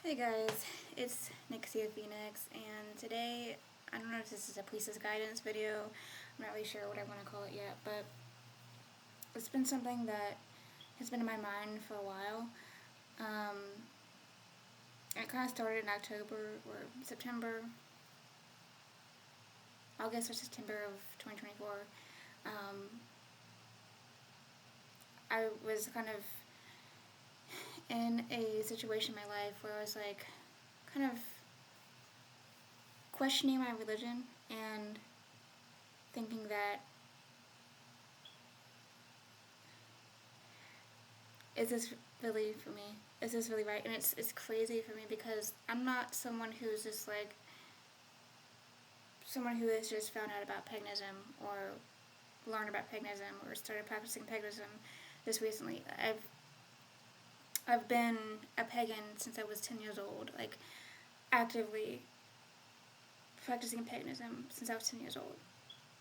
Hey guys, it's Nixia Phoenix, and today, I don't know if this is a priestess guidance video, I'm not really sure what I want to call it yet, but it's been something that has been in my mind for a while. It kind of started in October, or September, August or September of 2024. I was kind of in a situation in my life where I was like, kind of questioning my religion and thinking that, is this really for me? Is this really right? And it's crazy for me because I'm not someone who's just like someone who has just found out about paganism or learned about paganism or started practicing paganism this recently. I've been a pagan since I was 10 years old, like actively practicing paganism since I was 10 years old.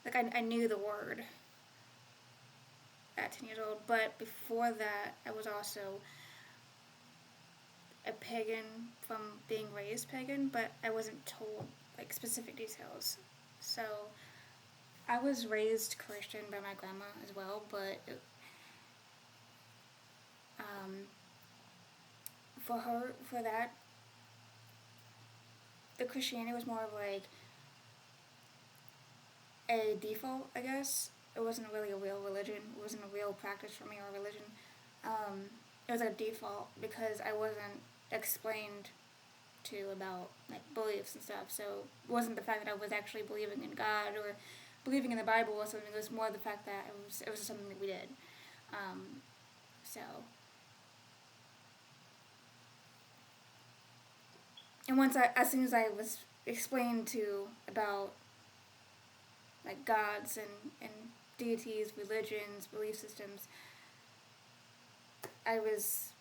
Like I knew the word at 10 years old, but before that I was also a pagan from being raised pagan, but I wasn't told like specific details. So I was raised Christian by my grandma as well, but for that, the Christianity was more of like a default, I guess. It wasn't really a real religion. It wasn't a real practice for me or religion. It was a default because I wasn't explained to about like beliefs and stuff. So it wasn't the fact that I was actually believing in God or believing in the Bible or something. It was more the fact that it was something that we did. So and as soon as I was explained to about like gods and deities, religions, belief systems, I was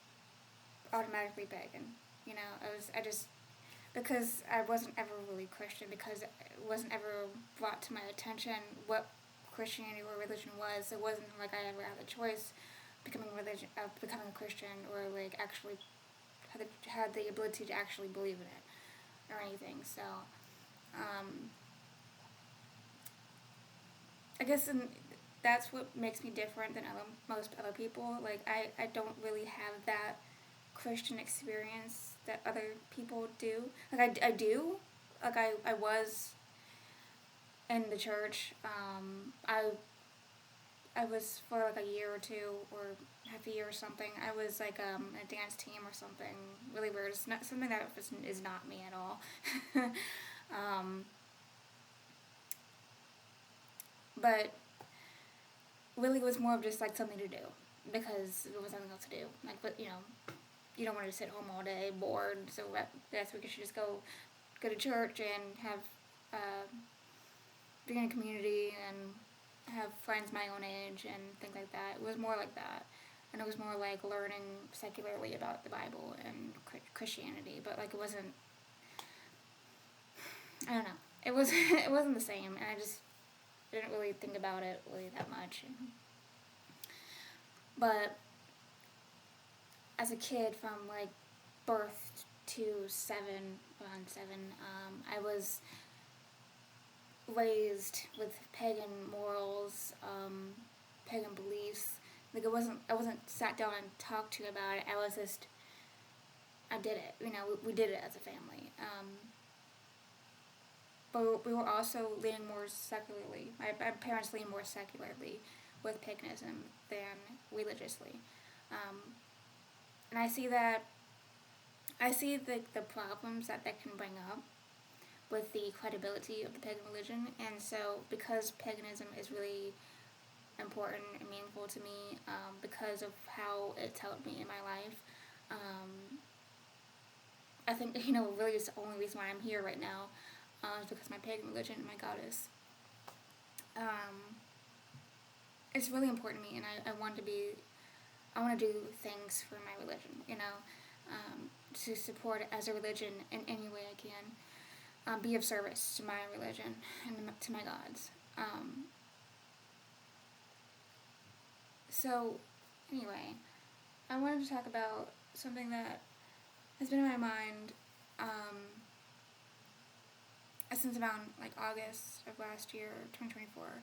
automatically pagan. You know, I just because I wasn't ever really Christian, because it wasn't ever brought to my attention what Christianity or religion was. It wasn't like I ever had a choice becoming becoming a Christian, or like actually had the ability to actually believe in it or anything. So I guess that's what makes me different than most other people. Like I don't really have that Christian experience that other people do. Like I do. Like I was in the church. I was for like a year or two or half a year or something. I was like a dance team or something really weird. It's not something that is not me at all. But really, it was more of just like something to do because there was nothing else to do. Like, but you don't want to sit home all day bored. So that's why you should just go to church and have be in a community and have friends my own age and things like that. It was more like that. And it was more like learning secularly about the Bible and Christianity, but like it wasn't. I don't know. It wasn't the same, and I just didn't really think about it really that much. But as a kid, from like birth to around 7, I was raised with pagan morals, pagan beliefs. Like I wasn't sat down and talked to about it. I did it. We did it as a family. But we were also leaning more secularly. My parents leaned more secularly with paganism than religiously. And I see the problems that can bring up with the credibility of the pagan religion. And so because paganism is really important and meaningful to me, because of how it's helped me in my life, I think, really it's the only reason why I'm here right now, is because of my pagan religion and my goddess. It's really important to me, and I want to do things for my religion, to support it as a religion in any way I can, be of service to my religion and to my gods. So, anyway, I wanted to talk about something that has been in my mind since around like August of last year, 2024.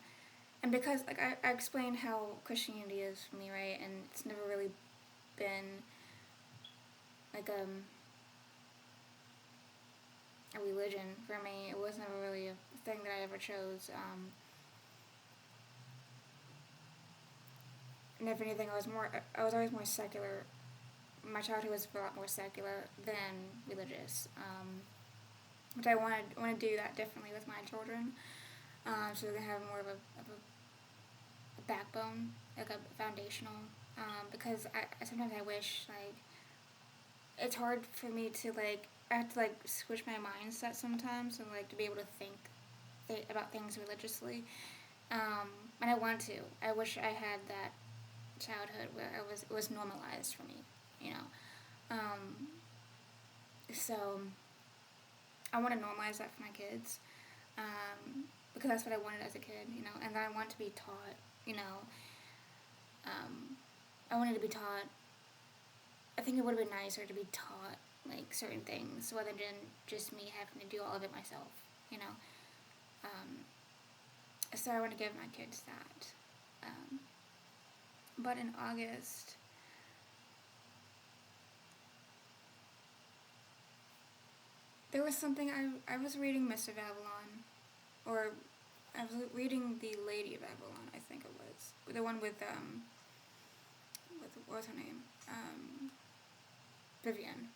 And because like I explained how Christianity is for me, right? And it's never really been like a religion for me. It was never really a thing that I ever chose. And if anything, I was always more secular. My childhood was a lot more secular than religious. Which I want to do that differently with my children. So they're gonna have more of a backbone, like a foundational. Because I sometimes I wish like it's hard for me to like I have to like switch my mindset sometimes and like to be able to think about things religiously. And I want to. I wish I had that childhood where it was normalized for me, you know. So I want to normalize that for my kids, because that's what I wanted as a kid, you know. And I want to be taught, you know. I wanted to be taught. I think it would have been nicer to be taught like certain things rather than just me having to do all of it myself, you know. So I want to give my kids that. But in August, there was something I was reading Miss of Avalon, or I was reading The Lady of Avalon, I think it was the one with what was her name, Vivian.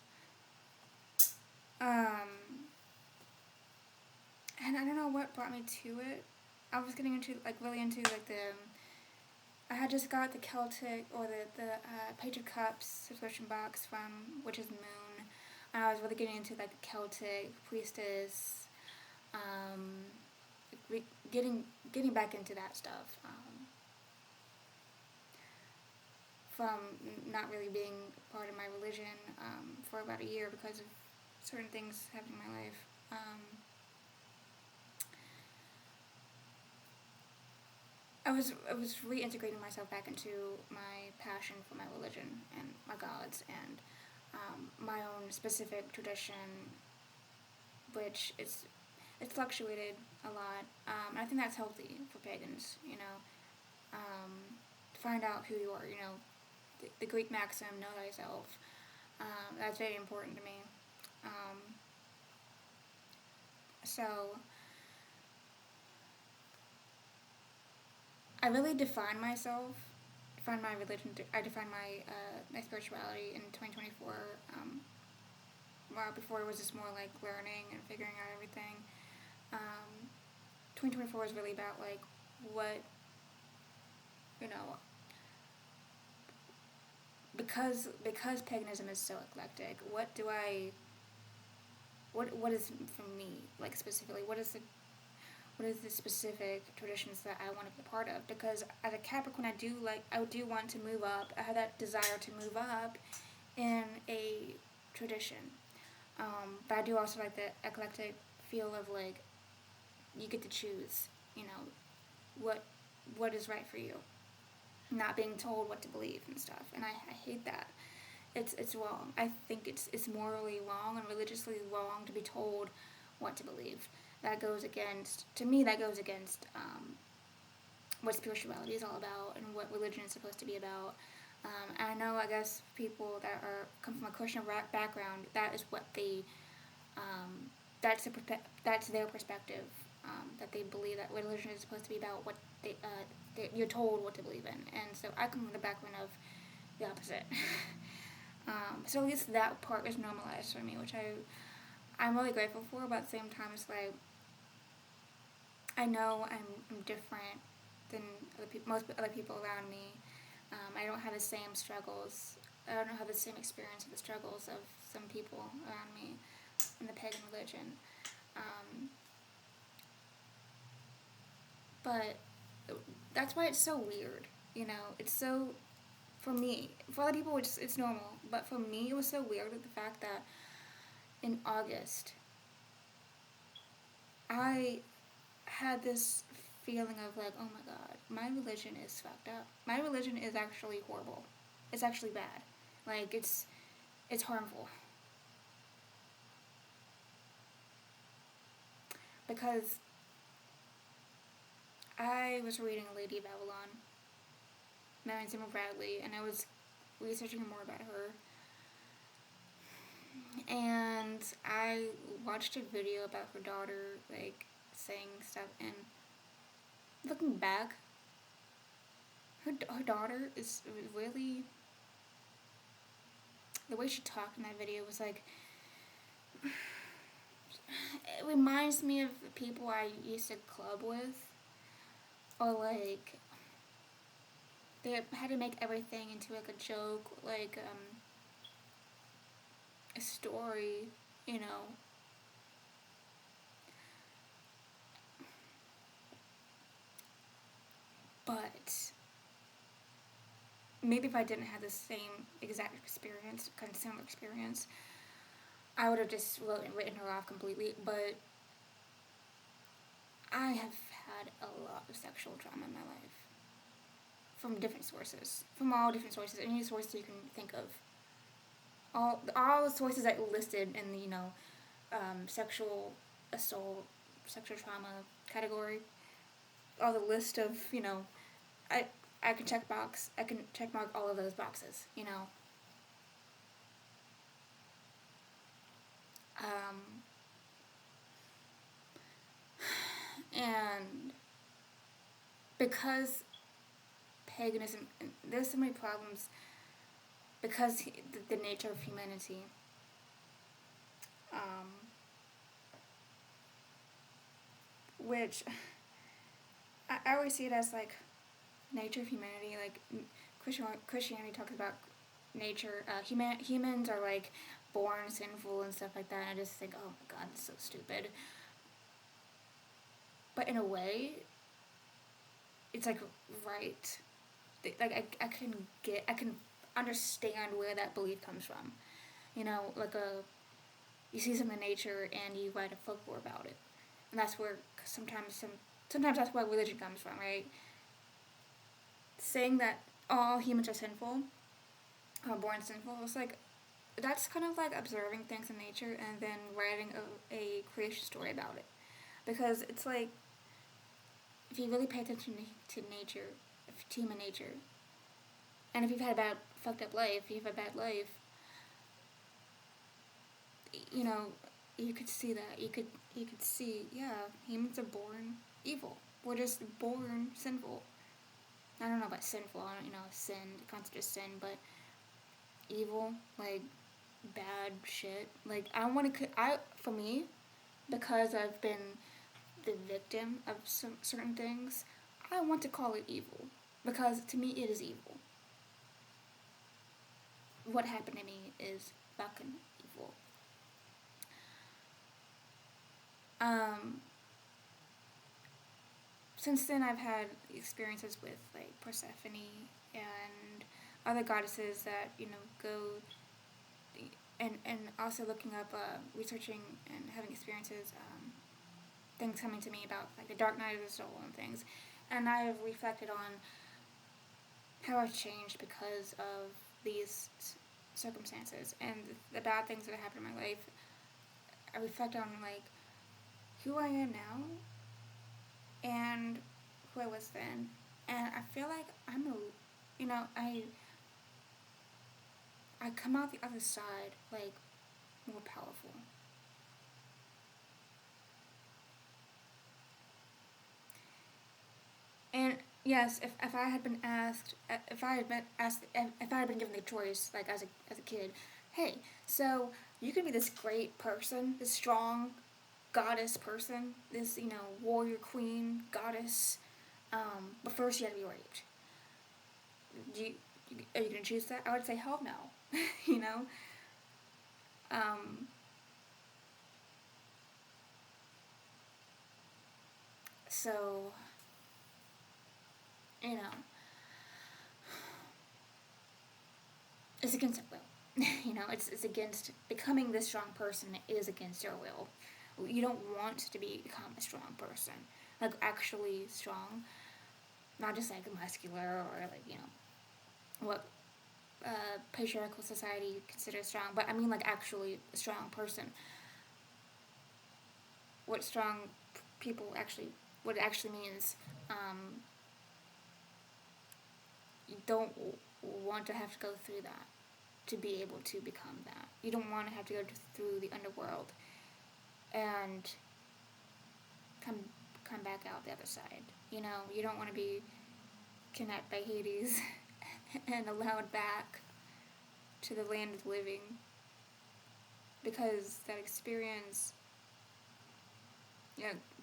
And I don't know what brought me to it. I was getting into like really into like the. I had just got the Celtic or the Page of Cups subscription box from Witch's Moon. And I was really getting into like the Celtic priestess, getting back into that stuff. From not really being part of my religion for about a year because of certain things happening in my life. I was reintegrating myself back into my passion for my religion and my gods and my own specific tradition, which it's fluctuated a lot. And I think that's healthy for pagans, you know. To find out who you are, you know, the Greek maxim, know thyself. That's very important to me. So I really define myself, define my religion. I define my spirituality in 2024. Well, before it was just more like learning and figuring out everything. 2024 is really about like what, you know, because paganism is so eclectic. What is for me like specifically? What is the specific traditions that I want to be a part of? Because as a Capricorn, I do want to move up. I have that desire to move up in a tradition. But I do also like the eclectic feel of like you get to choose, you know, what is right for you, not being told what to believe and stuff. And I hate that. It's wrong. I think it's morally wrong and religiously wrong to be told what to believe. That goes against what spirituality is all about and what religion is supposed to be about. And I know, I guess, people that come from a Christian background, that is what they, that's their perspective, that they believe that religion is supposed to be about what you're told what to believe in. And so I come from the background of the opposite. So at least that part is normalized for me, which I'm really grateful for, but at the same time, it's like, I know I'm different than most other people around me. I don't have the same struggles. I don't have the same experience of the struggles of some people around me in the pagan religion. But that's why it's so weird. You know, it's so, for me, for other people it's normal, but for me it was so weird with the fact that in August I had this feeling of like, oh my god, my religion is fucked up. My religion is actually horrible. It's actually bad. Like it's harmful. because I was reading Lady of Avalon, Marion Zimmer Bradley, and I was researching more about her. And I watched a video about her daughter, like, saying stuff, and looking back, her daughter is really, the way she talked in that video was like, it reminds me of the people I used to club with, or like, they had to make everything into like a joke, like a story, you know. But maybe if I didn't have the same exact experience, kind of similar experience, I would have just written her off completely. But I have had a lot of sexual trauma in my life. From different sources. From all different sources. Any source you can think of. All the sources I listed in the, sexual assault, sexual trauma category. All the list of, I I can check mark all of those boxes, and because paganism, there's so many problems because the nature of humanity, which I always see it as like nature of humanity, like Christianity talks about nature, humans are like born sinful and stuff like that, and I just think, oh my god, it's so stupid. But in a way, it's like right, like I can understand where that belief comes from, like you see something in nature and you write a folklore about it, and that's where sometimes that's where religion comes from, right? Saying that all humans are sinful, are born sinful, it's like that's kind of like observing things in nature and then writing a creation story about it, because it's like if you really pay attention to nature, to human nature, and if you've had a bad fucked up life, if you have a bad life, you could see that. You could see, yeah, humans are born evil. We're just born sinful. I don't know about sinful. I don't, sin, the concept of sin, but evil, like bad shit. Like for me, because I've been the victim of some certain things, I want to call it evil because to me it is evil. What happened to me is fucking evil. Since then, I've had experiences with like Persephone and other goddesses that go and also looking up, researching and having experiences, things coming to me about like the dark night of the soul and things, and I have reflected on how I've changed because of these circumstances and the bad things that have happened in my life. I reflect on like who I am now and who I was then, and I feel like I come out the other side like more powerful. And yes, if I had been asked, if I had been asked, if I had been given the choice, like as a kid, hey, so you can be this great person, this strong goddess person, this warrior queen goddess, but first you had to be raped. Are you gonna choose that? I would say hell no. you know, um, so you know, it's against our will. It's against becoming this strong person. It is against our will. You don't want to become a strong person, like actually strong, not just like muscular or like what patriarchal society considers strong, but I mean like actually a strong person. What strong what it actually means. You don't want to have to go through that to be able to become that. You don't want to have to go through the underworld and come back out the other side. You know, you don't want to be kidnapped by Hades and allowed back to the land of the living, because that experience,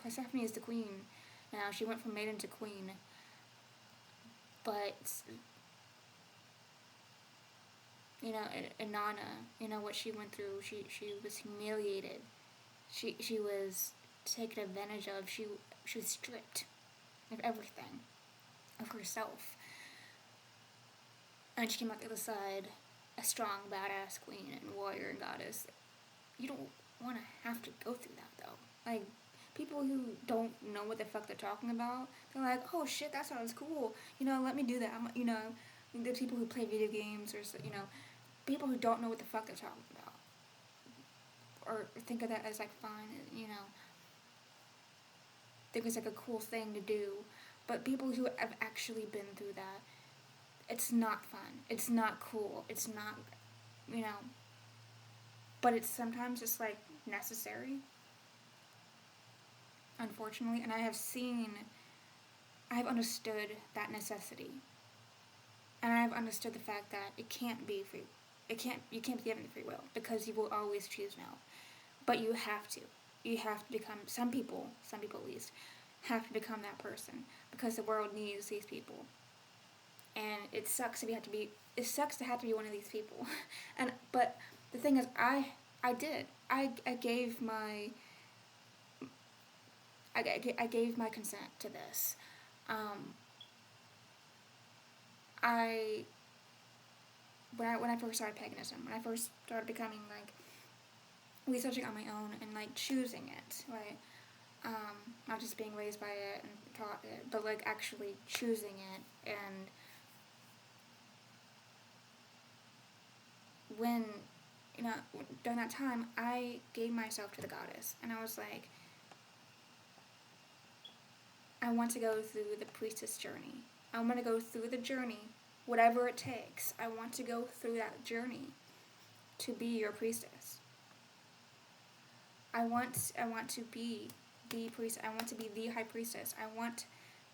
Persephone is the queen. Now, she went from maiden to queen, but, Inanna, what she went through, she was humiliated. She was taken advantage of. She was stripped of everything, of herself. And she came out the other side, a strong, badass queen and warrior and goddess. You don't want to have to go through that, though. Like, people who don't know what the fuck they're talking about, they're like, oh shit, that sounds cool. Let me do that. There's people who play video games or, people who don't know what the fuck they're talking about. Or think of that as, like, fun, think it's, like, a cool thing to do. But people who have actually been through that, it's not fun. It's not cool. It's not, but it's sometimes just, like, necessary. Unfortunately. And I've understood that necessity. And I've understood the fact that you can't be given free will, because you will always choose no. But you have to. You have to become, some people at least, have to become that person, because the world needs these people. And it sucks to have to be one of these people. But the thing is, I gave my consent to this. When I first started paganism, when I first started becoming, like, researching on my own and, like, choosing it, right? Not just being raised by it and taught it, but, like, actually choosing it. And when, during that time, I gave myself to the goddess, and I was like, I want to go through the priestess journey. I want to go through the journey, whatever it takes. I want to go through that journey to be your priestess. I want to be the priest. I want to be the high priestess. I want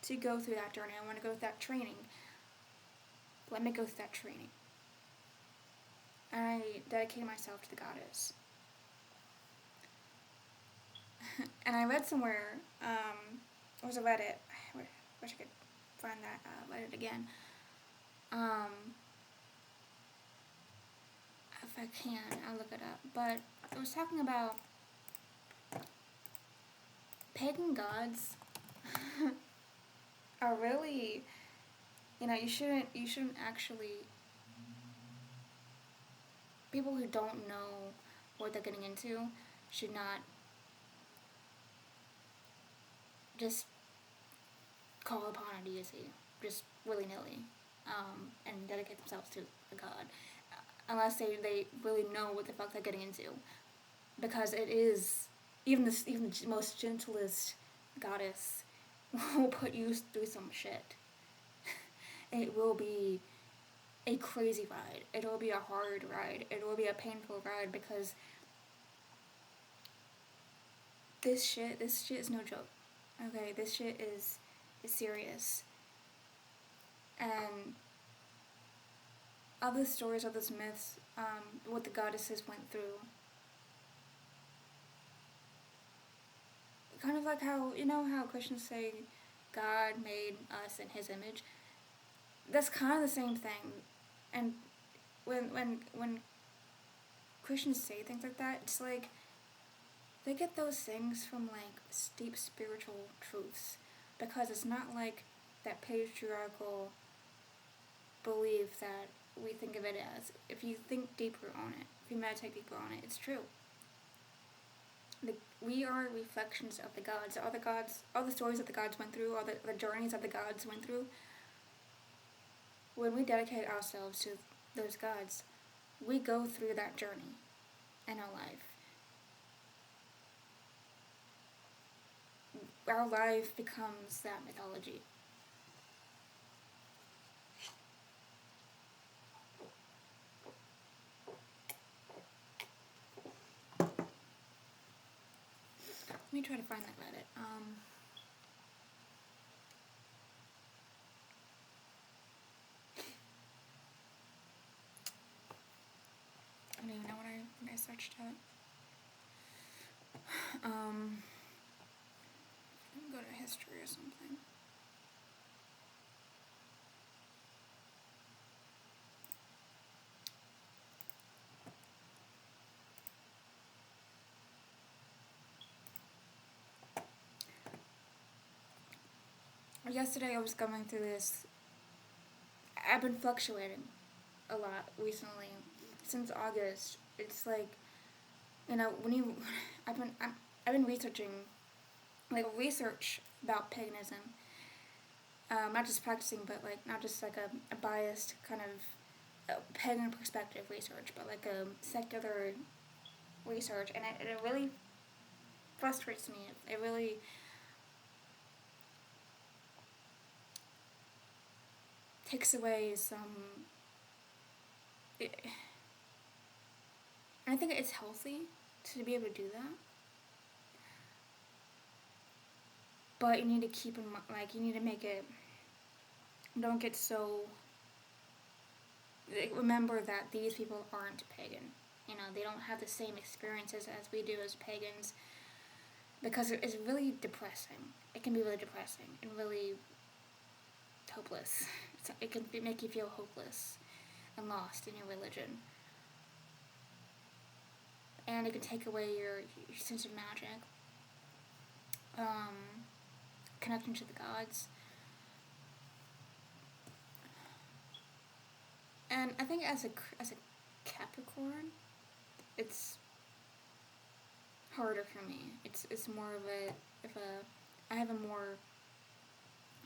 to go through that journey. I want to go through that training. Let me go through that training. I dedicated myself to the goddess. And I read somewhere, it was a Reddit. I wish I could find that Reddit again. If I can, I'll look it up. But it was talking about pagan gods are really, you shouldn't actually, people who don't know what they're getting into should not just call upon a deity, just willy-nilly, and dedicate themselves to a god, unless they really know what the fuck they're getting into, because it is, even the most gentlest goddess will put you through some shit. It will be a crazy ride. It will be a hard ride. It will be a painful ride, because this shit is no joke. Okay, this shit is serious. And other stories, other myths, what the goddesses went through. Kind of like how, how Christians say God made us in his image. That's kind of the same thing. And when Christians say things like that, it's like they get those things from, like, deep spiritual truths, because it's not like that patriarchal belief that we think of it as. If you think deeper on it, if you meditate deeper on it, it's true. We are reflections of the gods. All the stories that the gods went through, all the journeys that the gods went through. When we dedicate ourselves to those gods, we go through that journey in our life. our life becomes that mythology. Let me try to find that Reddit. I don't even know what I searched at. Go to history or something. Yesterday I was going through this. I've been fluctuating a lot recently. Since August, it's like, when you, I've been researching, like research about paganism. Not just practicing, but like not just like a biased kind of pagan perspective research, but like a secular research, and it really frustrates me. It really takes away some. And I think it's healthy to be able to do that, but you need to keep in mind, like you need to make it. Don't get so. Remember that these people aren't pagan. They don't have the same experiences as we do as pagans, because it's really depressing. It can be really depressing and really hopeless. It can make you feel hopeless and lost in your religion. And it can take away your sense of magic, connection to the gods. And I think as a Capricorn, it's harder for me. It's more of a I have a more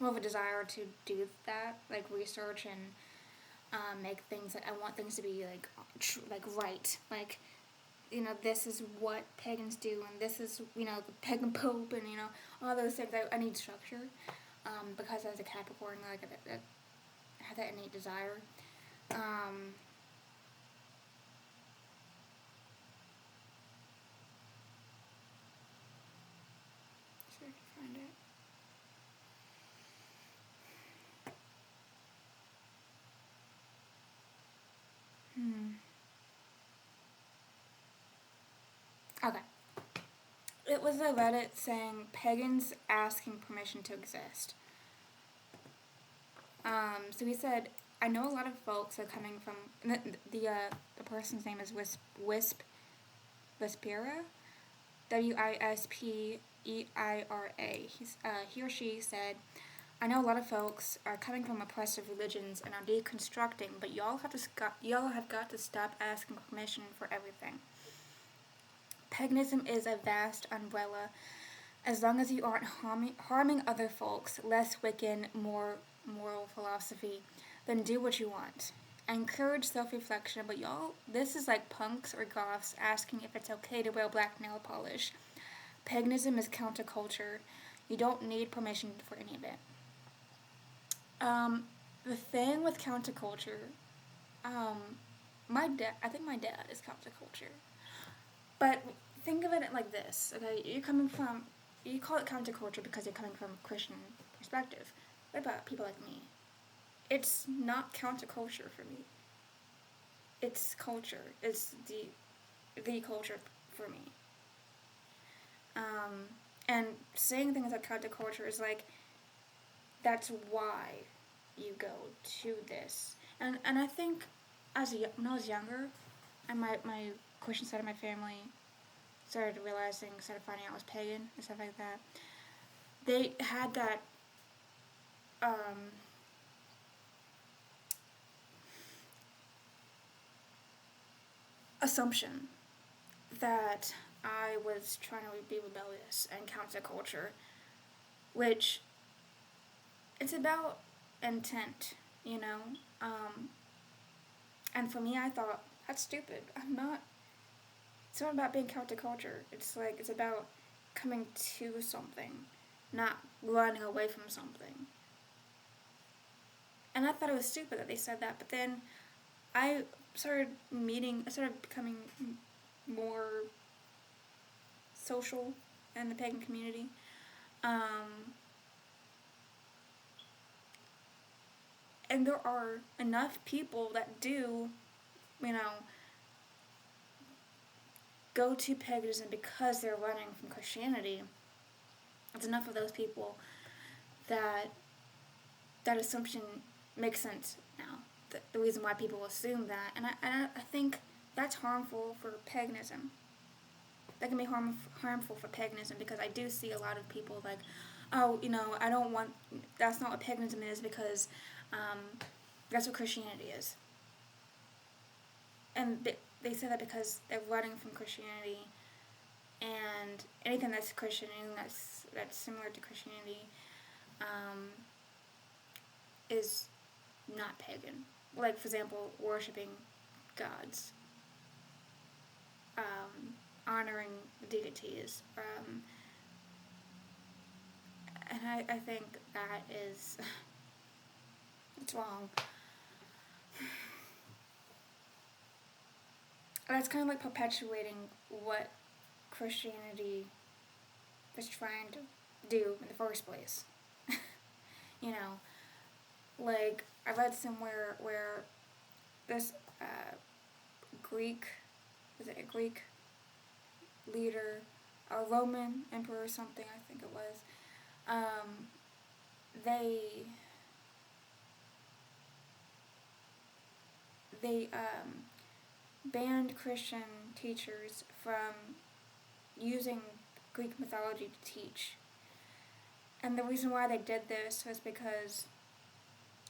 of a desire to do that, like research and make things that I want things to be like right, like this is what pagans do, and this is the pagan pope, and all those things. I need structure, because as a Capricorn, like I have that innate desire. See if I can find it. Okay. It was a Reddit saying pagans asking permission to exist. So he said, I know a lot of folks are coming from the person's name is Wispera, Wispeira. He or she said, I know a lot of folks are coming from oppressive religions and are deconstructing, but y'all have got to stop asking permission for everything. Paganism is a vast umbrella. As long as you aren't harming other folks, less Wiccan, more moral philosophy, then do what you want. I encourage self-reflection, but y'all, this is like punks or goths asking if it's okay to wear black nail polish. Paganism is counterculture. You don't need permission for any of it. The thing with counterculture, I think my dad is counterculture. But think of it like this, okay? You call it counterculture because you're coming from a Christian perspective. What about people like me? It's not counterculture for me. It's culture. It's the culture for me. And saying things like counterculture is like, that's why you go to this. And I think when I was younger, and my Christian side of my family started finding out I was pagan and stuff like that, they had that assumption that I was trying to be rebellious and counterculture, which it's about intent, and for me, I thought, that's stupid. It's not about being counterculture. It's about coming to something, not running away from something. And I thought it was stupid that they said that, but then I started becoming more social in the pagan community. And there are enough people that do, you know, go to paganism because they're running from Christianity. It's enough of those people that that assumption makes sense now. The reason why people assume that, and I think that's harmful for paganism. That can be harmful for paganism, because I do see a lot of people like, oh, I don't want, that's not what paganism is, because that's what Christianity is. And they say that because they're running from Christianity, and anything that's Christian, anything that's similar to Christianity, is not pagan. Like, for example, worshiping gods, honoring deities, and I think that is, it's wrong. That's kind of like perpetuating what Christianity was trying to do in the first place. Like, I read somewhere where this Greek, was it a Greek leader, a Roman emperor or something, I think it was, they banned Christian teachers from using Greek mythology to teach. And the reason why they did this was because,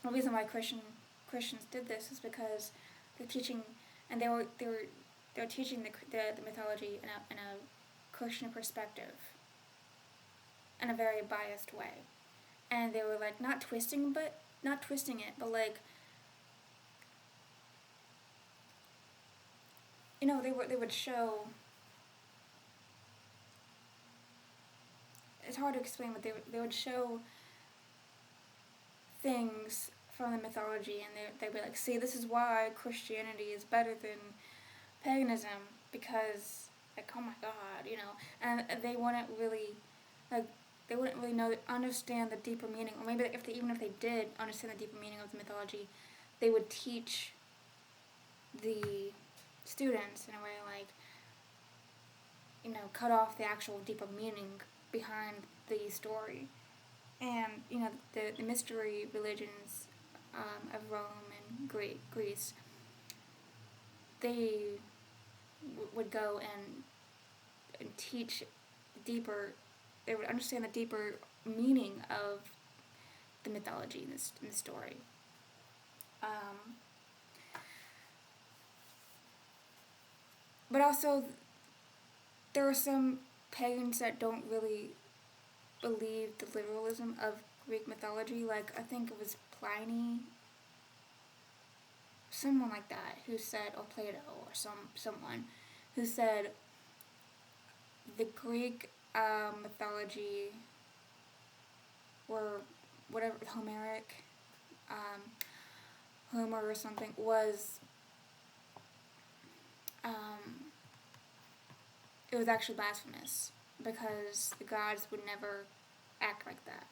the reason why Christians did this is because they're teaching, and they were teaching the mythology in a Christian perspective, in a very biased way, and they were like not twisting it, but like, they would show. It's hard to explain, but they would show things from the mythology, and they'd be like, see, this is why Christianity is better than paganism, because, like, oh my god, and they wouldn't really, like, understand the deeper meaning, or maybe even if they did understand the deeper meaning of the mythology, they would teach the students in a way, like, cut off the actual deeper meaning behind the story. And, the mystery religions of Rome and Greece, they would go and teach deeper, they would understand the deeper meaning of the mythology in the story. But also, there are some pagans that don't really believe the literalism of Greek mythology. Like, I think it was Pliny, someone like that, who said, or Plato, or someone who said the Greek mythology, or whatever, Homeric, Homer or something, was it was actually blasphemous, because the gods would never act like that.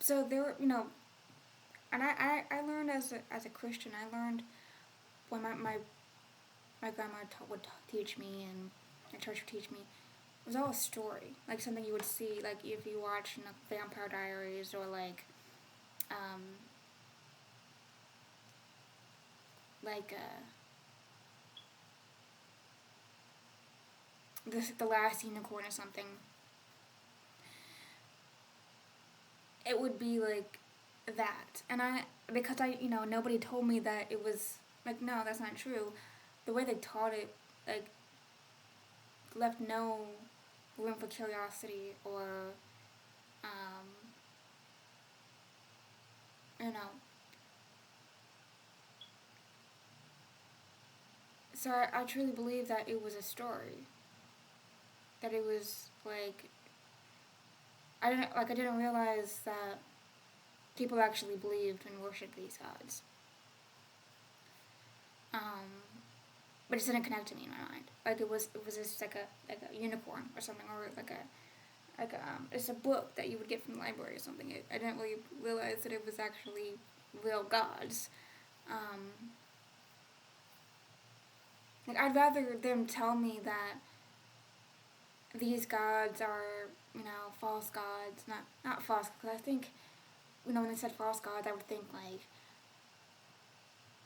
So there were, and I learned as a Christian, I learned when my grandma would teach me, and my church would teach me, it was all a story, like something you would see, like if you watch Vampire Diaries, or like the Last Unicorn or something. It would be like that, and because nobody told me that it was like, no, that's not true. The way they taught it, like, left no room for curiosity, or so I truly believe that it was a story, that it was like I didn't realize that people actually believed and worshipped these gods. But it didn't connect to me in my mind. Like it was just like a unicorn or something, or it's a book that you would get from the library or something. I didn't really realize that it was actually real gods. Um, like I'd rather them tell me that these gods are, false gods, not false. Because I think, when they said false gods, I would think like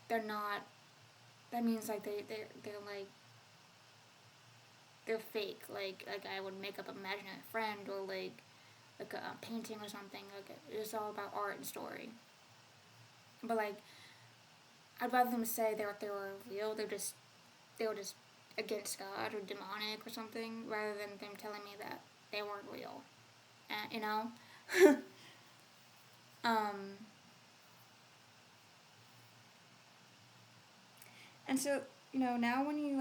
they're not. That means like they're like they're fake. Like I would make up an imaginary friend, or like a painting or something. Like it's all about art and story. But like I'd rather them say they were real. They were just against God or demonic or something, rather than them telling me that they weren't real. You know. um. And so, now when you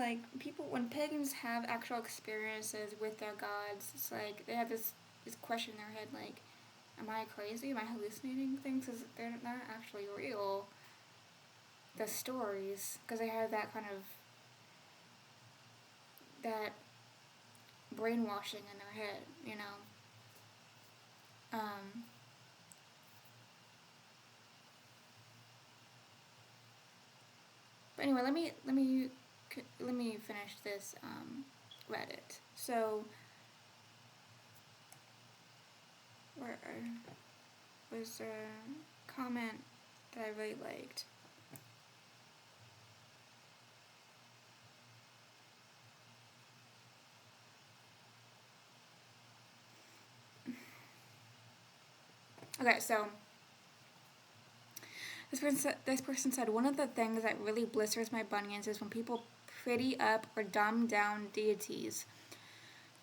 when pagans have actual experiences with their gods, it's like they have this question in their head, like, am I crazy? Am I hallucinating things? Because they're not actually real. The stories, because they have that kind of that brainwashing in their head. Um, but anyway, let me finish this Reddit. So, where was a comment that I really liked. Okay, so this person said, one of the things that really blisters my bunions is when people pretty up or dumb down deities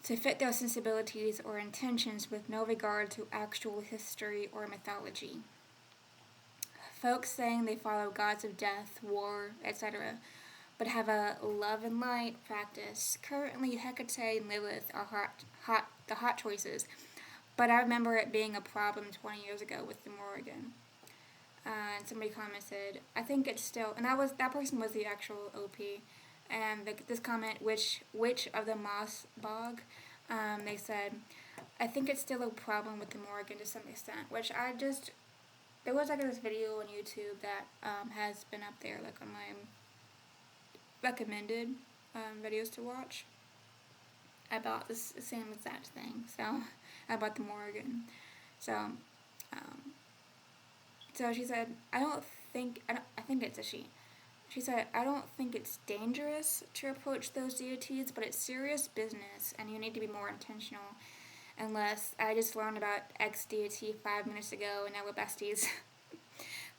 to fit their sensibilities or intentions with no regard to actual history or mythology. Folks saying they follow gods of death, war, etc., but have a love and light practice. Currently, Hecate and Lilith are the hot choices, but I remember it being a problem 20 years ago with the Morrigan. And somebody commented, I think it's still, and that person was the actual OP. And this comment, which of the Moss Bog, they said, I think it's still a problem with the Morrigan to some extent, which there was this video on YouTube that has been up there on my recommended videos to watch about the same exact thing, so about the Morrigan. So she said, I think it's a she. She said, I don't think it's dangerous to approach those deities, but it's serious business, and you need to be more intentional. Unless I just learned about X deity 5 minutes ago, and now we're besties,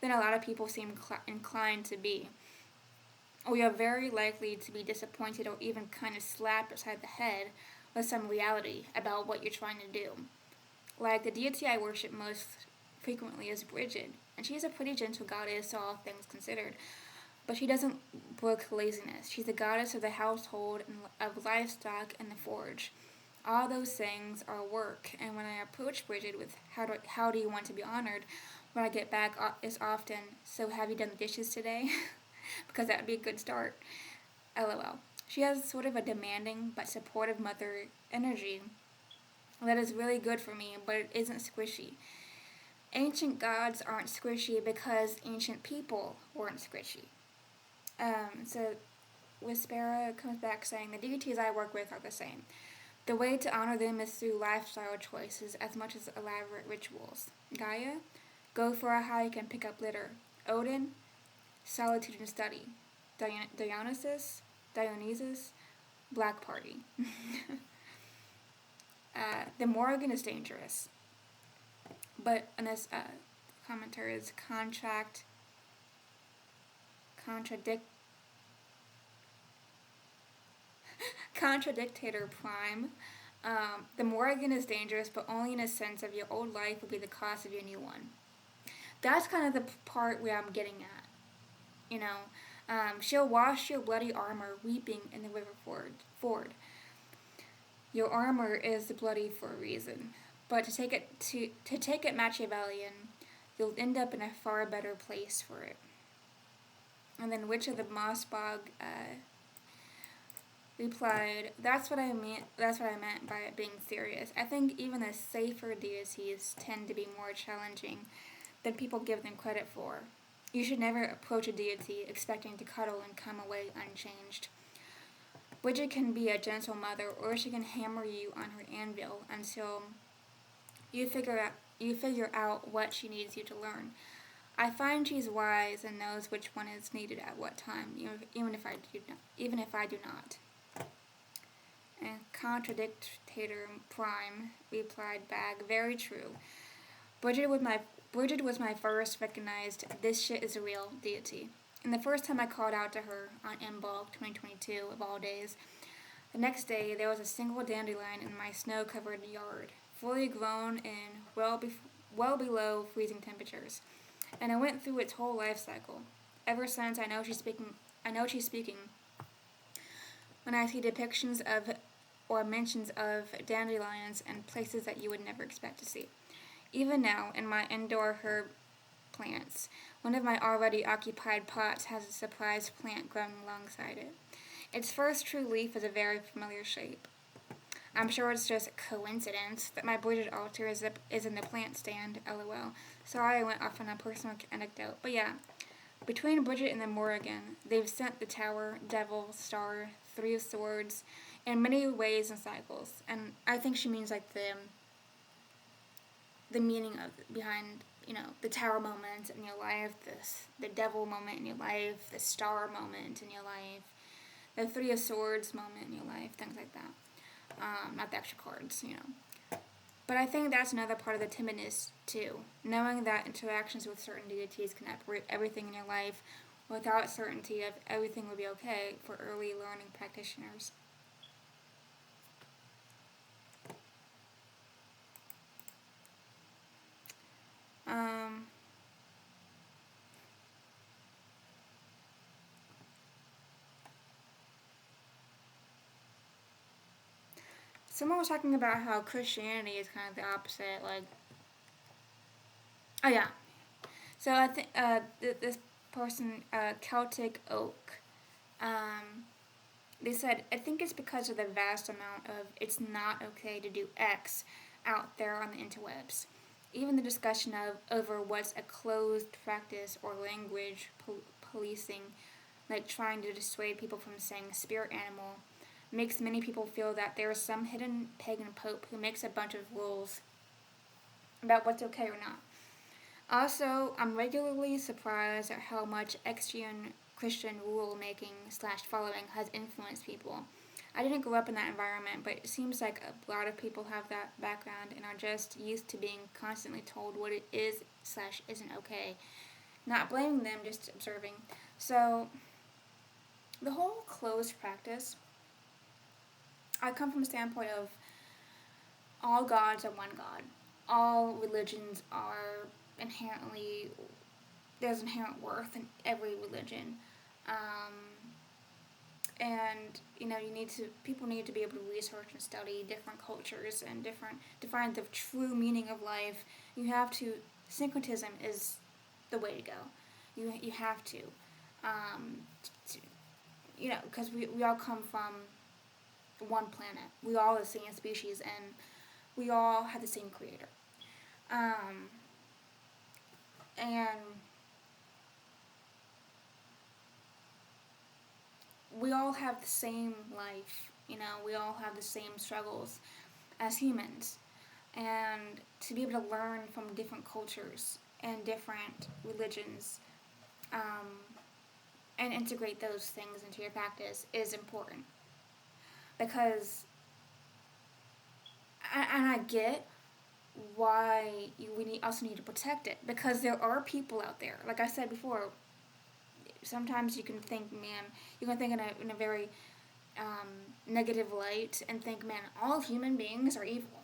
then a lot of people seem inclined to be. We are very likely to be disappointed or even kind of slapped upside the head with some reality about what you're trying to do. Like the deity I worship most frequently is Bridget, and she's a pretty gentle goddess, all things considered. But she doesn't brook laziness. She's the goddess of the household and of livestock and the forge. All those things are work, and when I approach Bridget with how do you want to be honored, when I get back is often, so have you done the dishes today? Because that would be a good start. LOL. She has sort of a demanding but supportive mother energy that is really good for me, but it isn't squishy. Ancient gods aren't squishy because ancient people weren't squishy. So Wispera comes back saying, the deities I work with are the same. The way to honor them is through lifestyle choices as much as elaborate rituals. Gaia, go for a hike and pick up litter. Odin, solitude and study. Dionysus, black party. The Morrigan is dangerous. But in this commentary is Contradictator Prime. The Morrigan is dangerous, but only in a sense of your old life will be the cost of your new one. That's kind of the part where I'm getting at. She'll wash your bloody armor weeping in the river ford. Your armor is bloody for a reason. But to take it Machiavellian, you'll end up in a far better place for it. And then Witch of the Moss Bog replied, "That's what I mean. That's what I meant by it being serious. I think even the safer deities tend to be more challenging than people give them credit for. You should never approach a deity expecting to cuddle and come away unchanged. Bridget can be a gentle mother, or she can hammer you on her anvil until you figure out what she needs you to learn. I find she's wise and knows which one is needed at what time, even if I do not." And Contradictator Prime replied back, "Very true. Bridget was my first recognized 'this shit is real' deity. And the first time I called out to her on Imbolc 2022 of all days, the next day there was a single dandelion in my snow-covered yard, fully grown and well below freezing temperatures. And I went through its whole life cycle. Ever since, I know she's speaking when I see depictions of or mentions of dandelions and places that you would never expect to see. Even now, in my indoor herb plants, one of my already occupied pots has a surprise plant growing alongside it. Its first true leaf is a very familiar shape. I'm sure it's just a coincidence that my Bridget altar is in the plant stand, lol. Sorry I went off on a personal anecdote, but yeah. Between Bridget and the Morrigan, they've sent the Tower, Devil, Star, Three of Swords, in many ways and cycles. And I think she means like the meaning of behind, the Tower moment in your life, the Devil moment in your life, the Star moment in your life, the Three of Swords moment in your life, things like that. Not the extra cards, But I think that's another part of the timidness, too. Knowing that interactions with certain deities can uproot everything in your life without certainty of everything will be okay for early learning practitioners. Someone was talking about how Christianity is kind of the opposite, like, oh yeah. So I think this person, Celtic Oak, they said, "I think it's because of the vast amount of 'it's not okay to do X' out there on the interwebs. Even the discussion over what's a closed practice or language policing, like trying to dissuade people from saying spirit animal, makes many people feel that there is some hidden pagan pope who makes a bunch of rules about what's okay or not. Also, I'm regularly surprised at how much extreme Christian rule-making/following has influenced people. I didn't grow up in that environment, but it seems like a lot of people have that background and are just used to being constantly told what it is/isn't okay. Not blaming them, just observing. So, the whole closed practice, I come from a standpoint of all gods are one God. All religions are there's inherent worth in every religion. And people need to be able to research and study different cultures and to find the true meaning of life. Syncretism is the way to go. You have to, because we all come from one planet. We all are the same species, and we all have the same creator. And we all have the same life, we all have the same struggles as humans. And to be able to learn from different cultures and different religions, and integrate those things into your practice is important. Because, and I get why we also need to protect it, because there are people out there, like I said before, sometimes you can think in a very negative light and think, man, all human beings are evil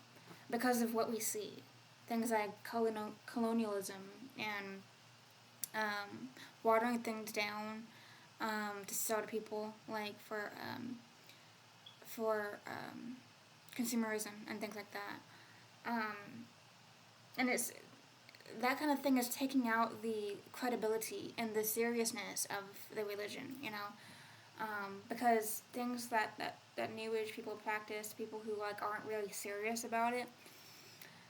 because of what we see. Things like colonialism and watering things down to sell to people, like for consumerism and things like that. And it's that kind of thing is taking out the credibility and the seriousness of the religion, because things that New Age people practice, people who like aren't really serious about it,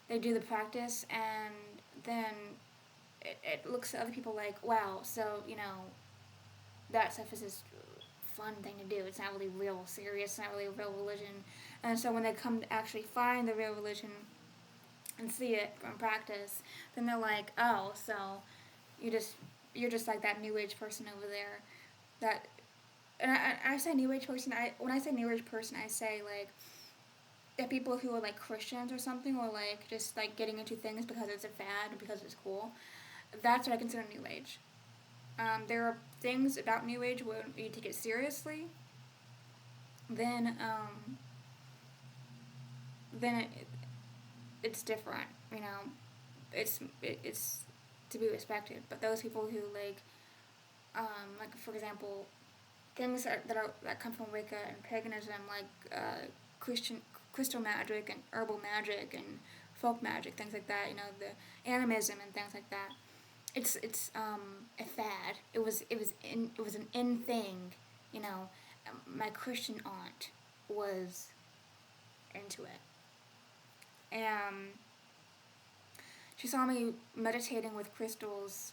they do the practice, and then it looks at other people like, wow, so that stuff is just fun thing to do. It's not really real serious. It's not really a real religion. And so when they come to actually find the real religion and see it from practice, then they're like, oh, so you're just like that New Age person over there. That, and I say New Age person. When I say New Age person, I say like the people who are like Christians or something, or like just like getting into things because it's a fad or because it's cool. That's what I consider New Age. There are things about New Age where you take it seriously, then it's different. It's to be respected. But those people who like for example, things that come from Wicca and paganism, like crystal magic and herbal magic and folk magic, things like that. The animism and things like that. It's a fad. It was an in thing. My Christian aunt was into it, and she saw me meditating with crystals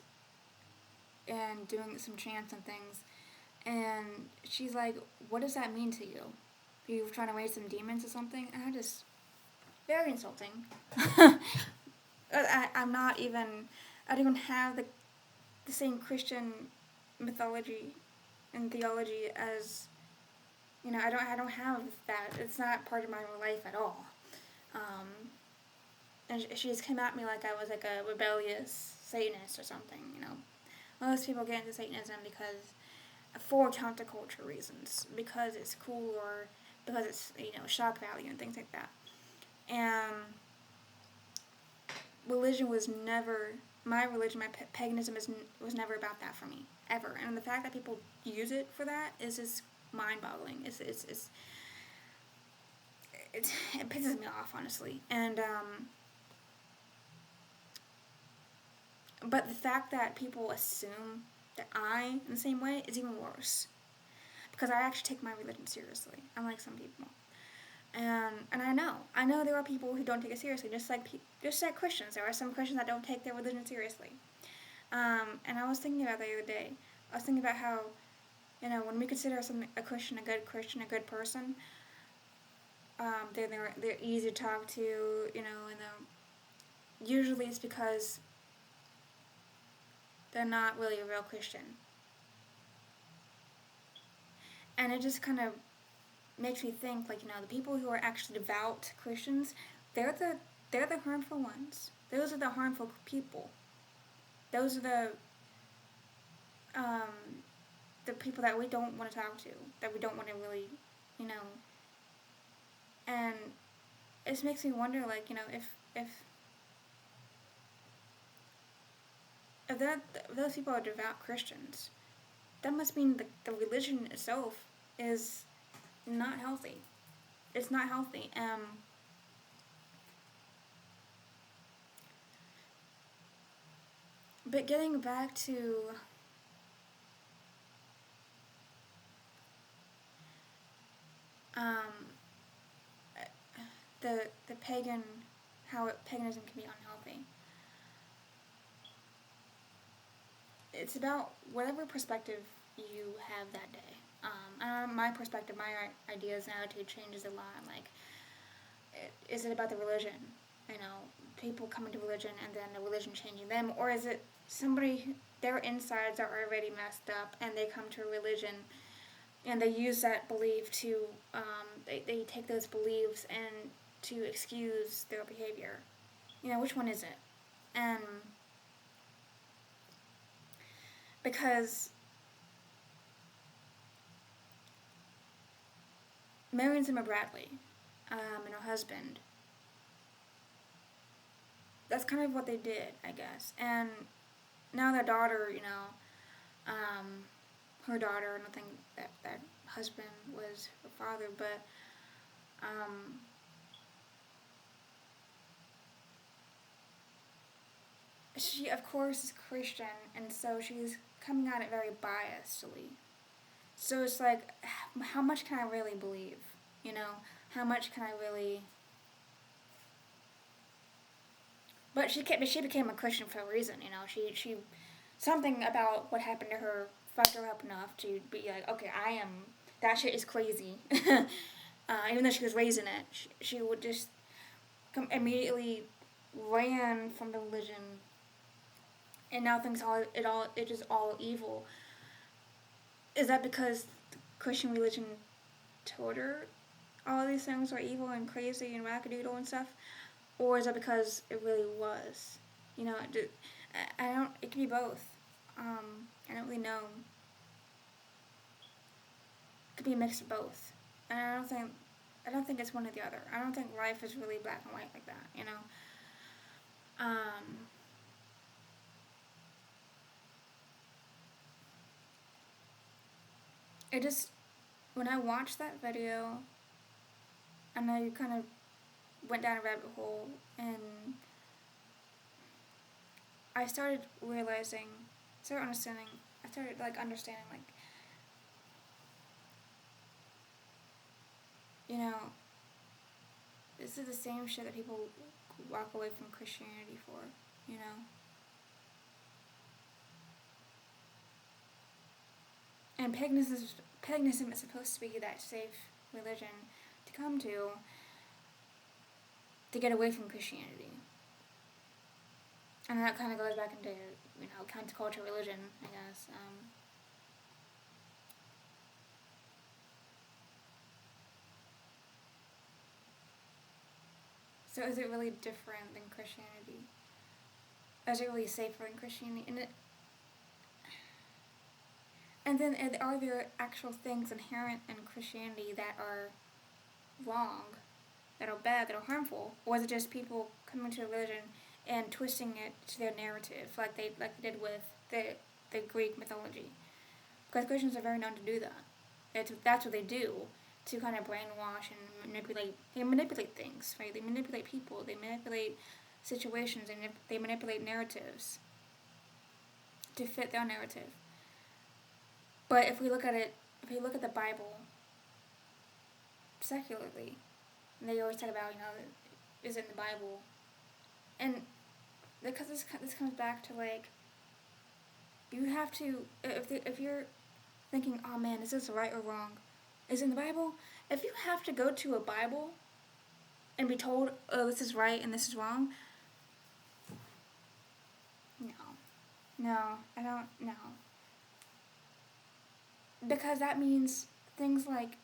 and doing some chants and things, and she's like, "What does that mean to you? Are you trying to raise some demons or something?" And I just very insulting. I'm not even. I don't even have the same Christian mythology and theology as I don't have that. It's not part of my life at all. And she just came at me like I was like a rebellious Satanist or something. Most people get into Satanism because for counterculture reasons, because it's cool or because it's shock value and things like that. And religion was never. My religion, my paganism was never about that for me, ever. And the fact that people use it for that is just mind-boggling. It pisses me off, honestly. And but the fact that people assume that I am the same way is even worse, because I actually take my religion seriously, unlike some people. And I know there are people who don't take it seriously, just like Christians. There are some Christians that don't take their religion seriously. And I was thinking about that the other day. I was thinking about how, when we consider a Christian, a good person, they're easy to talk to, and usually it's because they're not really a real Christian. And it just kind of makes me think, like, the people who are actually devout Christians, they're the harmful ones. Those are the harmful people. Those are the people that we don't want to talk to, that we don't want to really, and it just makes me wonder, like, if those people are devout Christians, that must mean the religion itself is not healthy. It's not healthy. But getting back to the how paganism can be unhealthy. It's about whatever perspective you have that day. My perspective, my ideas and attitude changes a lot. Like, is it about the religion? People coming to religion and then the religion changing them, or is it somebody, their insides are already messed up and they come to a religion and they use that belief to, they take those beliefs and to excuse their behavior. Which one is it? And because Marion Zimmer Bradley and her husband, that's kind of what they did, I guess. And now their daughter, her daughter, I don't think that husband was her father, but she, of course, is Christian, and so she's coming at it very biasedly. So it's like, how much can I really believe? You know, how much can I really? But she became a Christian for a reason. You know, she something about what happened to her fucked her up enough to be like, okay, I am. That shit is crazy. Even though she was raised in it, she would just immediately ran from the religion, and now thinks it is all evil. Is that because the Christian religion told her all these things are evil and crazy and wackadoodle and stuff, or is that because it really was? You know, I don't. It could be both. I don't really know. It could be a mix of both, and I don't think it's one or the other. I don't think life is really black and white like that. You know. Um, it just when I watched that video, and I kind of went down a rabbit hole, and I started realizing, I started like understanding, like, you know, this is the same shit that people walk away from Christianity for, you know. And paganism is supposed to be that safe religion to come to get away from Christianity. And that kind of goes back into, you know, counterculture religion, I guess. So is it really different than Christianity? Is it really safer than Christianity? And then are there actual things inherent in Christianity that are wrong, that are bad, that are harmful, or is it just people coming to a religion and twisting it to their narrative, like they did with the Greek mythology? Because Christians are very known to do that. That's what they do, to kind of brainwash and manipulate. They manipulate things, right? They manipulate people. They manipulate situations, and they manipulate narratives to fit their narrative. But if we look at the Bible secularly, and they always talk about, you know, is it in the Bible, and because this comes back to, like, you have to, if you're thinking, oh man, is this right or wrong? Is it in the Bible? If you have to go to a Bible and be told, oh, this is right and this is wrong, no, I don't, no. Because that means things like,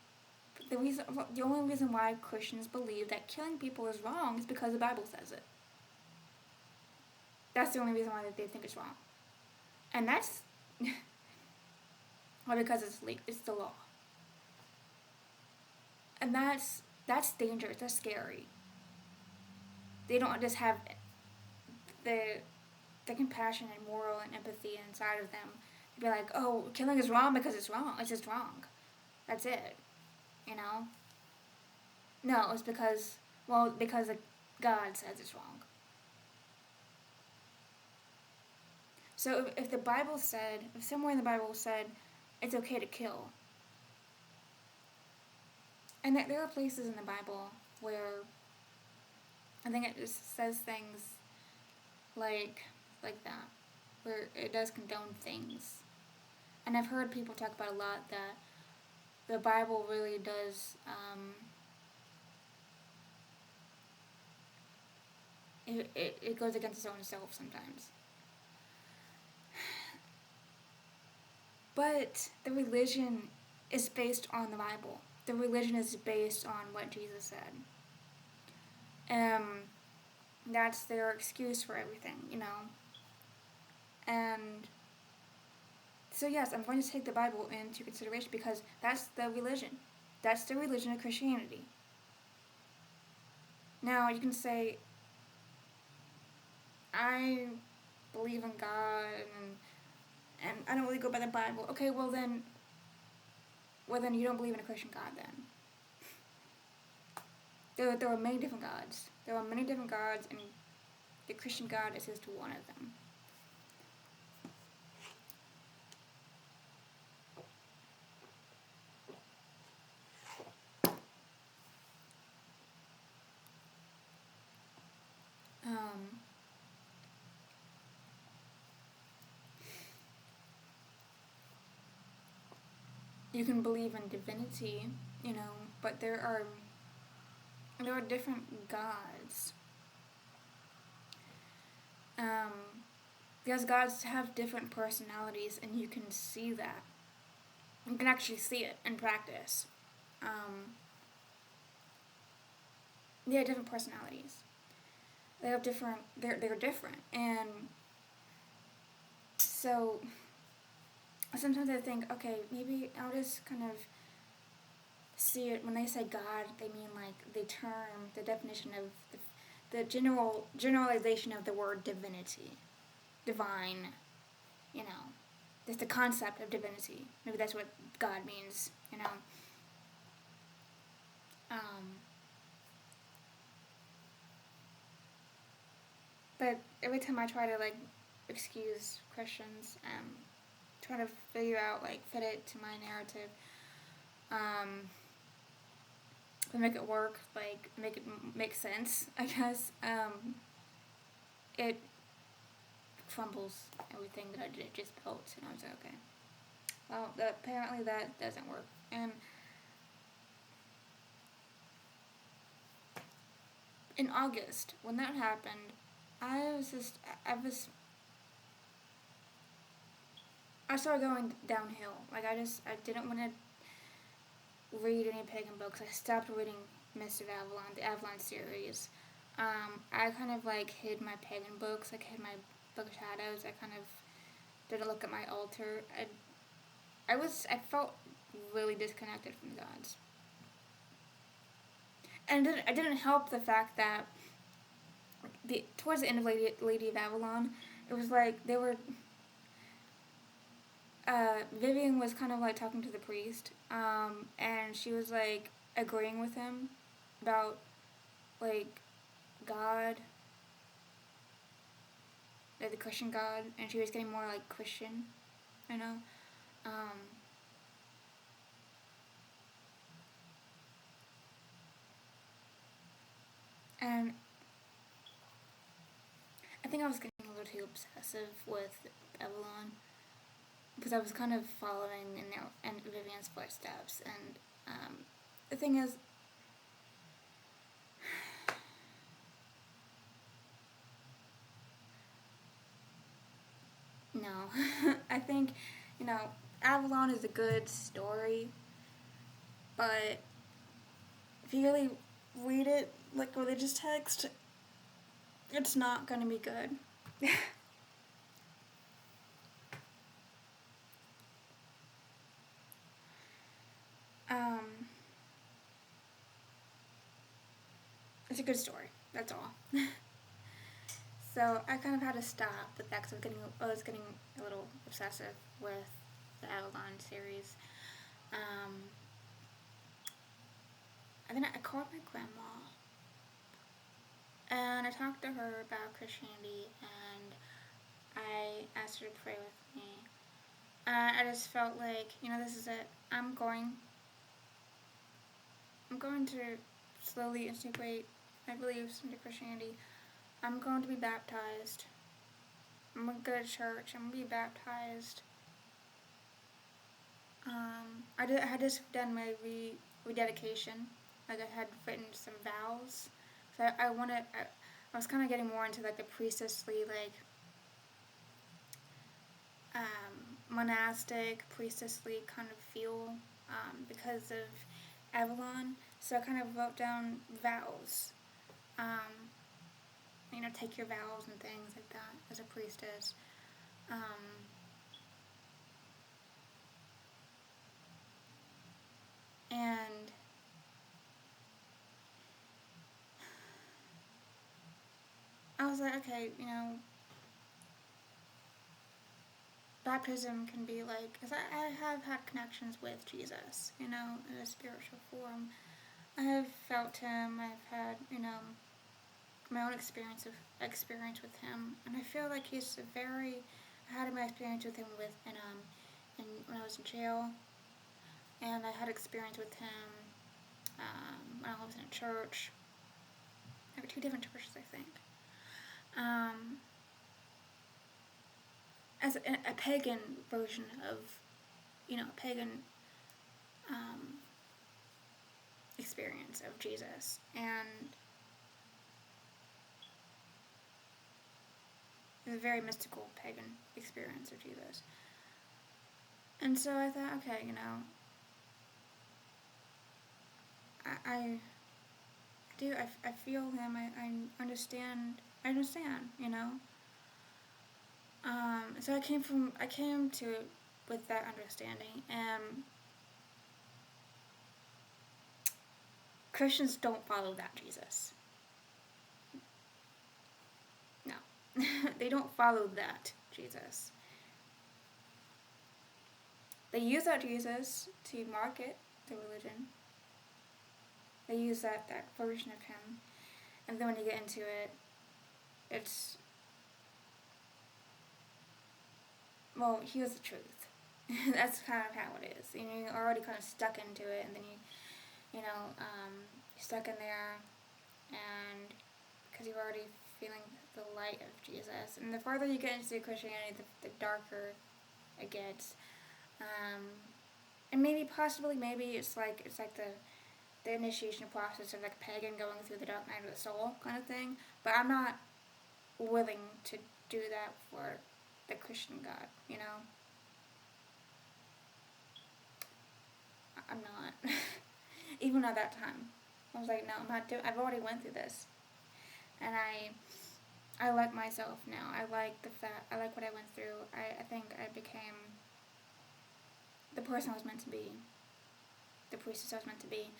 the only reason why Christians believe that killing people is wrong is because the Bible says it. That's the only reason why they think it's wrong. And that's, or because it's the law. And that's dangerous, that's scary. They don't just have the compassion and moral and empathy inside of them to be like, oh, killing is wrong because it's wrong. It's just wrong. That's it. You know? No, it's because God says it's wrong. So if the Bible said, if somewhere in the Bible said it's okay to kill, and there are places in the Bible where I think it just says things like that, where it does condone things. And I've heard people talk about a lot that the Bible really does, it goes against its own self sometimes. But the religion is based on the Bible. The religion is based on what Jesus said. That's their excuse for everything, you know. And so yes, I'm going to take the Bible into consideration because that's the religion. That's the religion of Christianity. Now you can say, I believe in God and I don't really go by the Bible. Okay, well then you don't believe in a Christian God then. There are many different gods. There are many different gods, and the Christian God is just one of them. you can believe in divinity, but there are different gods. Um, because gods have different personalities, and you can see that. You can actually see it in practice. Um, they have different personalities. They have different. They're different, and so sometimes I think, okay, maybe I'll just kind of see it when they say God. They mean like the definition of the generalization of the word divinity, divine. You know, just the concept of divinity. Maybe that's what God means. Um, but every time I try to like excuse Christians, try to figure out like fit it to my narrative, to make it work, like make it make sense, I guess. It crumbles everything that I just built, and I was like, okay, well, apparently that doesn't work. And in August, when that happened, I was just, I started going downhill. Like, I didn't want to read any pagan books. I stopped reading Mist of Avalon, the Avalon series. I kind of, like, hid my pagan books. Like, hid my Book of Shadows. I kind of didn't look at my altar. I felt really disconnected from the gods. And it didn't help the fact that towards the end of Lady of Avalon, it was like they were. Vivian was kind of like talking to the priest, and she was like agreeing with him about like God, like the Christian God, and she was getting more like Christian, you know. Um, and I think I was getting a little too obsessive with Avalon because I was kind of following in Vivian's footsteps, and the thing is, no, I think, Avalon is a good story, but if you really read it like religious text, it's not gonna be good. um, it's a good story. That's all. So I kind of had to stop with that because I was getting a little obsessive with the Avalon series. And then I called my grandma, and I talked to her about Christianity, and I asked her to pray with me. And I just felt like, this is it. I'm going to slowly integrate my beliefs into Christianity. I'm going to be baptized. I'm going to go to church. I'm going to be baptized. I had just done my rededication. Like, I had written some vows. So I was kind of getting more into, like, the priestessly, like, monastic, priestessly kind of feel, because of Avalon. So I kind of wrote down vows. Take your vows and things like that as a priestess. And I was like, okay, baptism can be like, because I have had connections with Jesus, in a spiritual form. I have felt him. I've had, my own experience with him, and I feel like he's I had my experience with him when I was in jail, and I had experience with him, when I was in a church. There were 2 different churches, I think. As a pagan version of, a pagan um, experience of Jesus, and it was a very mystical pagan experience of Jesus. And so I thought, okay, I do, I feel him, I understand, so I came to it with that understanding, and Christians don't follow that Jesus. No. They don't follow that Jesus. They use that Jesus to market the religion. They use that version of him. And then when you get into it, it's, well, here's the truth. That's kind of how it is. You're already kind of stuck into it, and then you're stuck in there, and because you're already feeling the light of Jesus. And the farther you get into Christianity, the darker it gets. And maybe it's like the initiation process of like a pagan going through the dark night of the soul kind of thing. But I'm not willing to do that for the Christian God, I'm not. Even at that time, I was like, no, I'm not doing. I've already went through this, and I like myself now. I like I like what I went through. I think I became the person I was meant to be, the priestess I was meant to be.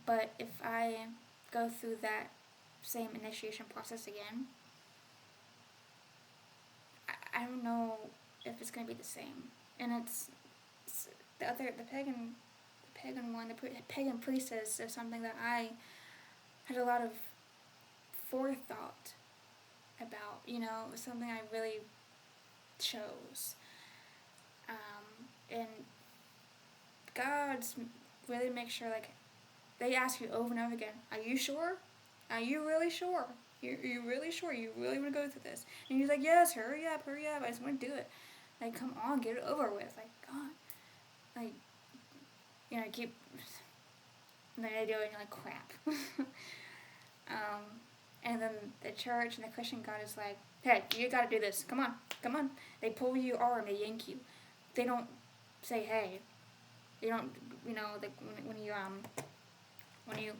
But if I go through that same initiation process again, I don't know if it's going to be the same. And it's the pagan one, the pagan priestess is something that I had a lot of forethought about. It was something I really chose. And God's really make sure, like, they ask you over and over again, are you sure? Are you really sure? You really sure? You really want to go through this? And he's like, yes, hurry up, I just want to do it. Like, come on, get it over with. Like, God. Like, I keep, and then I do it and you're like, crap. And then the church and the Christian God is like, hey, you gotta do this. Come on. They pull your arm, they yank you. They don't say, hey. They don't, like when you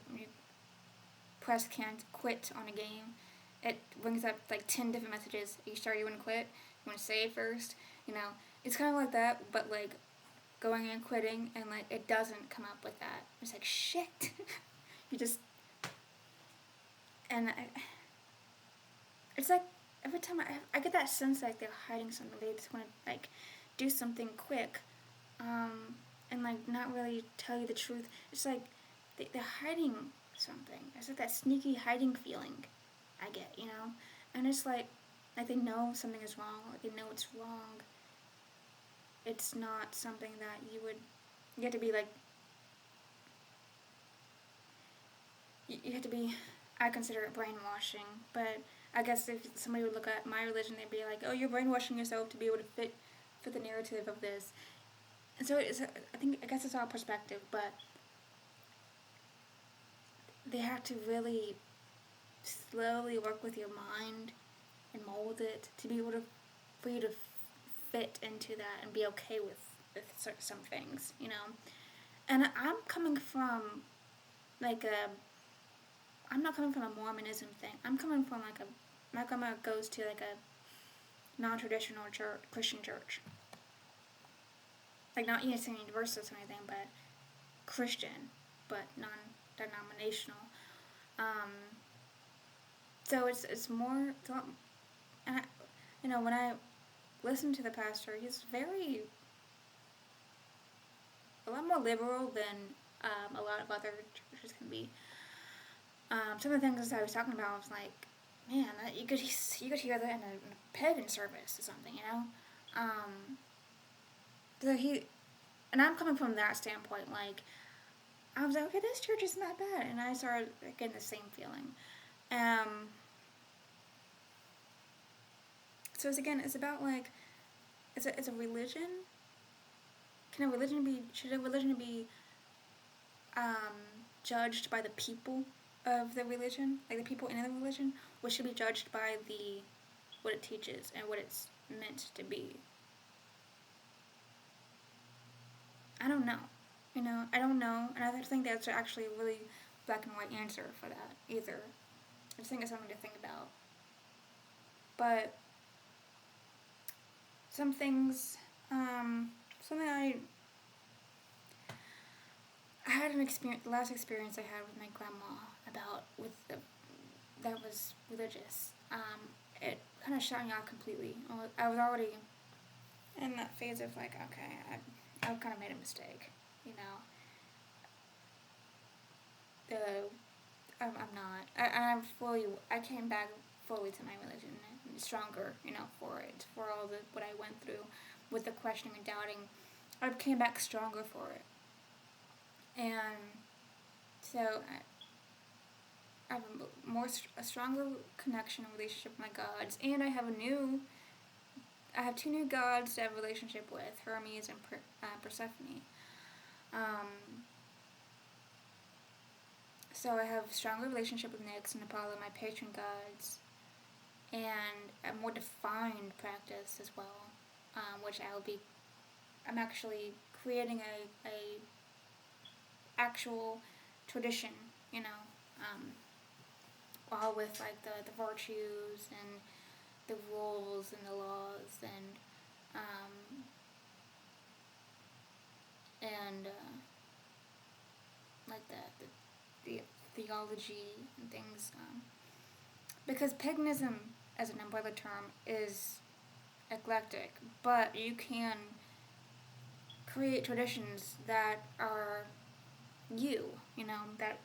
press can't quit on a game, it brings up like 10 different messages. Are you sure you want to quit? You want to save first? It's kind of like that, but like going and quitting, and like it doesn't come up with that. It's like, shit. You just, and it's like every time I get that sense like they're hiding something. They just want to like do something quick, and like not really tell you the truth. It's like they're hiding something. It's like that sneaky hiding feeling I get, and it's like they know something is wrong. Like they know it's wrong. It's not something that you have to be like, you have to be, I consider it brainwashing, but I guess if somebody would look at my religion, they'd be like, oh, you're brainwashing yourself to be able to fit the narrative of this. And so I guess it's all perspective, but they have to really slowly work with your mind and mold it to be able to, for you to fit into that and be okay with some things, And I'm coming from I'm not coming from a Mormonism thing. I'm coming from my grandma goes to like a non-traditional Christian church. Like not Unitarian Universalist or anything, but Christian, but non-denominational. So it's more, and when I listen to the pastor, he's a lot more liberal than a lot of other churches can be. Some of the things I was talking about, I was like, man, you could hear that in a pagan service or something, So and I'm coming from that standpoint, like, I was like, okay, this church isn't that bad, and I started getting the same feeling. So it's about like, it's a religion should a religion be judged by the people of the religion, like the people in the religion, or should be judged by what it teaches and what it's meant to be? I don't know. I don't know, and I think that's actually a really black and white answer for that either. I just think it's something to think about. But some things, something I had an experience. The last experience I had with my grandma that was religious. It kind of shut me out completely. I was already in that phase of like, okay, I kind of made a mistake, you know. I'm not. I came back fully to my religion and stronger, for it, for all what I went through with the questioning and doubting. I came back stronger for it. And so I have a stronger connection and relationship with my gods, and I have two new gods to have a relationship with, Hermes and Persephone. So I have a stronger relationship with Nyx and Apollo, my patron gods, and a more defined practice as well, which I'm actually creating a actual tradition, all with like the virtues and the rules and the laws and like the theology and things, because paganism as an umbrella term is eclectic, but you can create traditions that are that,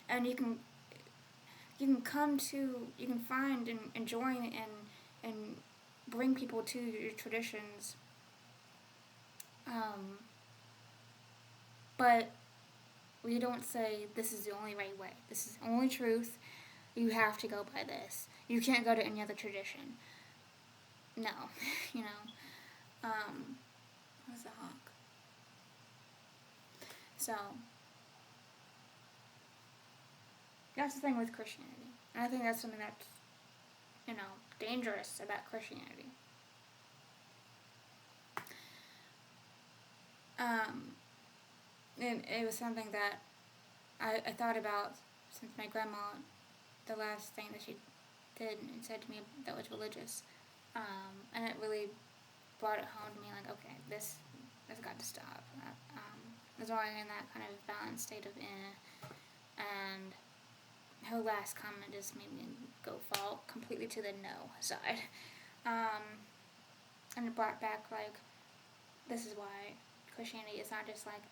and you can find and join and bring people to your traditions, but we don't say this is the only right way, this is the only truth, you have to go by this, you can't go to any other tradition. No. What's the honk? So that's the thing with Christianity. And I think that's something that's, dangerous about Christianity. And it was something that I thought about since my grandma, the last thing that she did and said to me that was religious. And it really brought it home to me, like, okay, this has got to stop. I was already in that kind of balanced state of and her last comment just made me fall completely to the no side. And it brought back, like, this is why Christianity is not just like,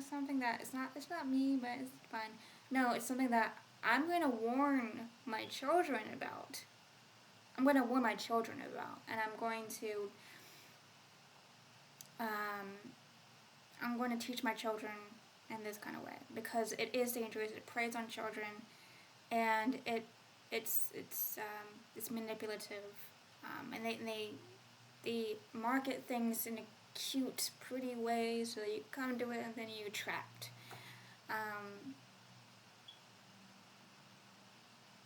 something that it's not me, but it's fine. No, it's something that I'm going to warn my children about. And I'm going to teach my children in this kind of way, because it is dangerous. It preys on children, and it's manipulative, and they market things in a cute, pretty way, so you come to it and then you're trapped.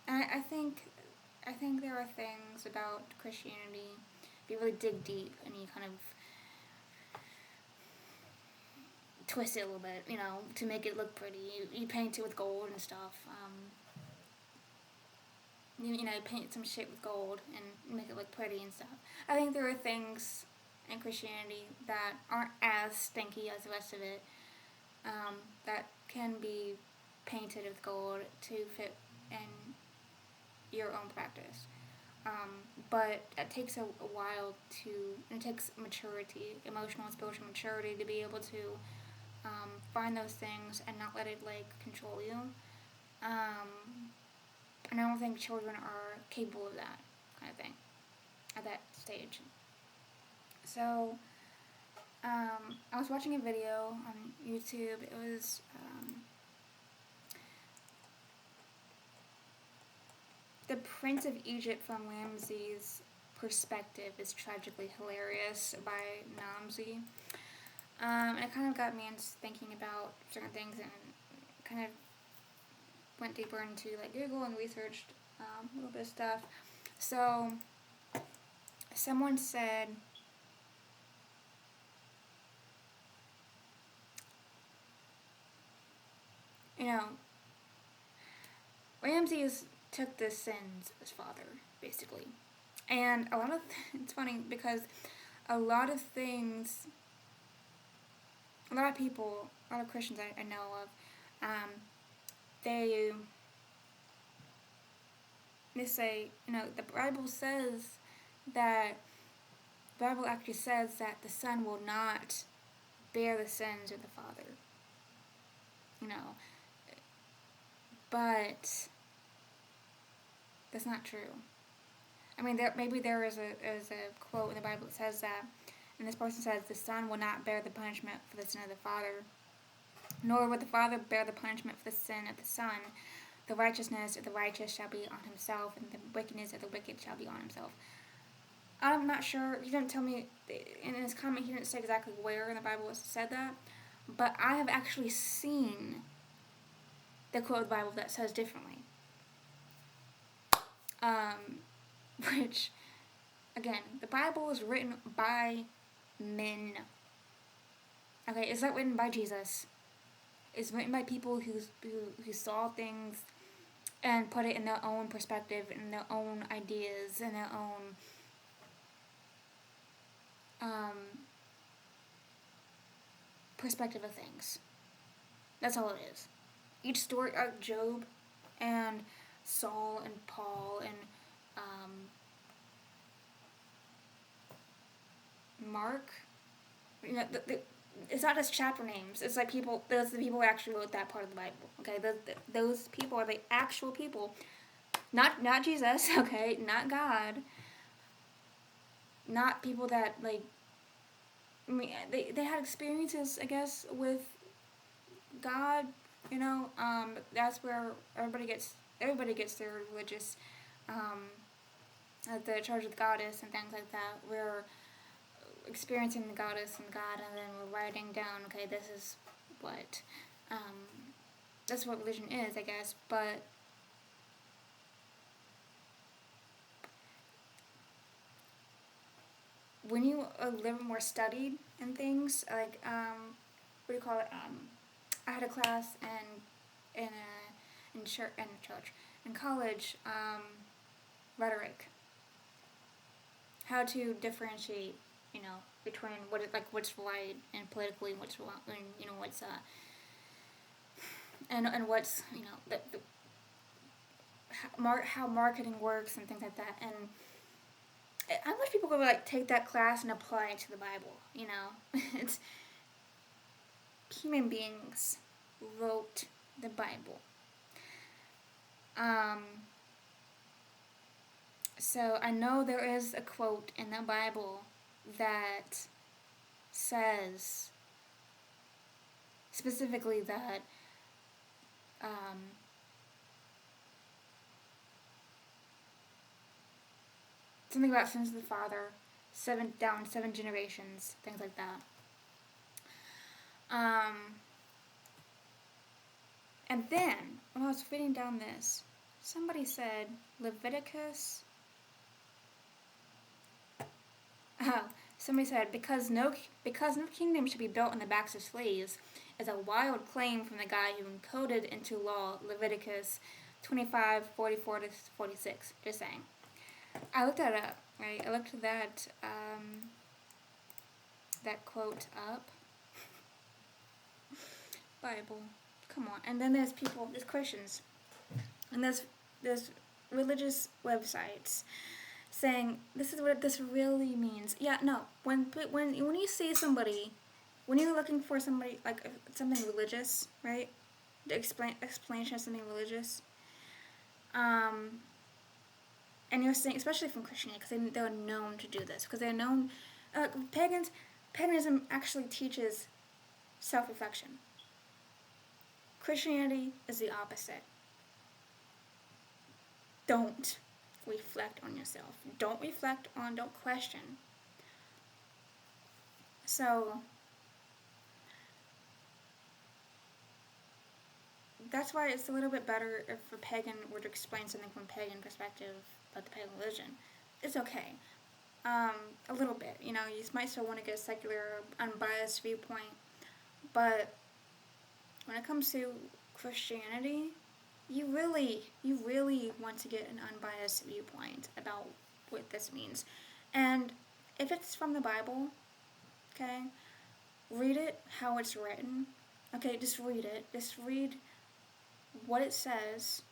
And I think there are things about Christianity, if you really dig deep and you kind of twist it a little bit, to make it look pretty. You paint it with gold and stuff. You paint some shit with gold and make it look pretty and stuff. I think there are things in Christianity that aren't as stinky as the rest of it, that can be painted with gold to fit in your own practice. But it takes a while it takes maturity, emotional and spiritual maturity, to be able to find those things and not let it, like, control you. And I don't think children are capable of that kind of thing at that stage. So, I was watching a video on YouTube. It was, The Prince of Egypt from Ramses' Perspective is Tragically Hilarious by Namzi. And it kind of got me into thinking about certain things, and kind of went deeper into like Google and researched a little bit of stuff. So someone said, you know, Ramses took the sins of his father, basically. And a lot of, it's funny because a lot of things, a lot of people, a lot of Christians I know of, they say, the Bible says that, the Bible actually says that the Son will not bear the sins of the Father. But that's not true. I mean, maybe there is a quote in the Bible that says that, and this person says, the Son will not bear the punishment for the sin of the Father, nor will the Father bear the punishment for the sin of the Son. The righteousness of the righteous shall be on himself, and the wickedness of the wicked shall be on himself. I'm not sure, you didn't tell me, in his comment here, it didn't say exactly where in the Bible it said that, but I have actually seen the quote of the Bible that says differently. Which, again, the Bible is written by men. Okay, it's not written by Jesus. It's written by people who saw things and put it in their own perspective, in their own ideas, in their own perspective of things. That's all it is. Each story, Job and Saul and Paul and Mark, it's not just chapter names. It's like people. Those are the people who actually wrote that part of the Bible. Okay, those people are the actual people, not Jesus. Okay, not God. Not people that like. I mean, they had experiences, I guess, with God. That's where everybody gets their religious, the Church of the Goddess and things like that. We're experiencing the Goddess and God, and then we're writing down, okay, this is what, that's what religion is, I guess. But when you are a little more studied in things, like, what do you call it? I had a class in college, rhetoric. How to differentiate, between what's right and politically, and what's wrong, and what's and what's how marketing works and things like that. And I wish people would take that class and apply it to the Bible. It's human beings wrote the Bible. So I know there is a quote in the Bible that says specifically that something about sins of the father, 7 generations, things like that. And then when I was reading down this, somebody said Leviticus. Somebody said, because no kingdom should be built on the backs of slaves, is a wild claim from the guy who encoded into law Leviticus 25:44-46. Just saying. I looked that up, right? I looked that quote up. Bible, come on. And then there's Christians, and there's religious websites saying this is what this really means. Yeah, no. When you see somebody, when you're looking for somebody like something religious, right? The explanation of something religious. And you're saying, especially from Christianity, because they're known to do this, because they're known. Paganism actually teaches self-reflection. Christianity is the opposite. Don't reflect on yourself. Don't question. So, that's why it's a little bit better if a pagan were to explain something from a pagan perspective about the pagan religion. It's okay. A little bit. You might still want to get a secular, unbiased viewpoint, but when it comes to Christianity, you really want to get an unbiased viewpoint about what this means. And if it's from the Bible, okay, read it how it's written. Okay, just read it. Just read what it says.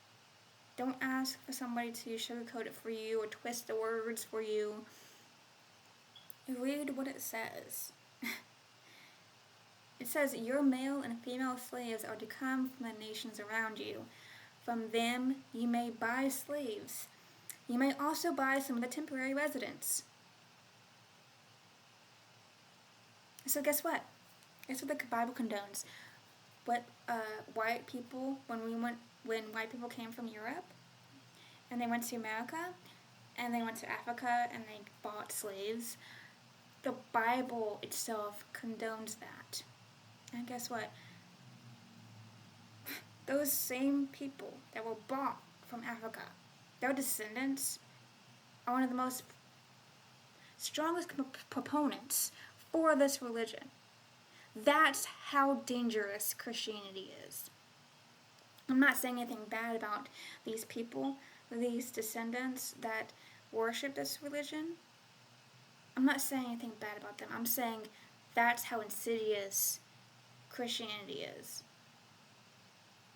Don't ask for somebody to sugarcoat it for you or twist the words for you. Read what it says. It says, your male and female slaves are to come from the nations around you. From them you may buy slaves. You may also buy some of the temporary residents. So guess what? Guess what the Bible condones? What white people, when white people came from Europe, and they went to America, and they went to Africa, and they bought slaves, the Bible itself condones that. And guess what? Those same people that were bought from Africa, their descendants are one of the most strongest proponents for this religion. That's how dangerous Christianity is. I'm not saying anything bad about these people, these descendants that worship this religion. I'm not saying anything bad about them. I'm saying that's how insidious Christianity is.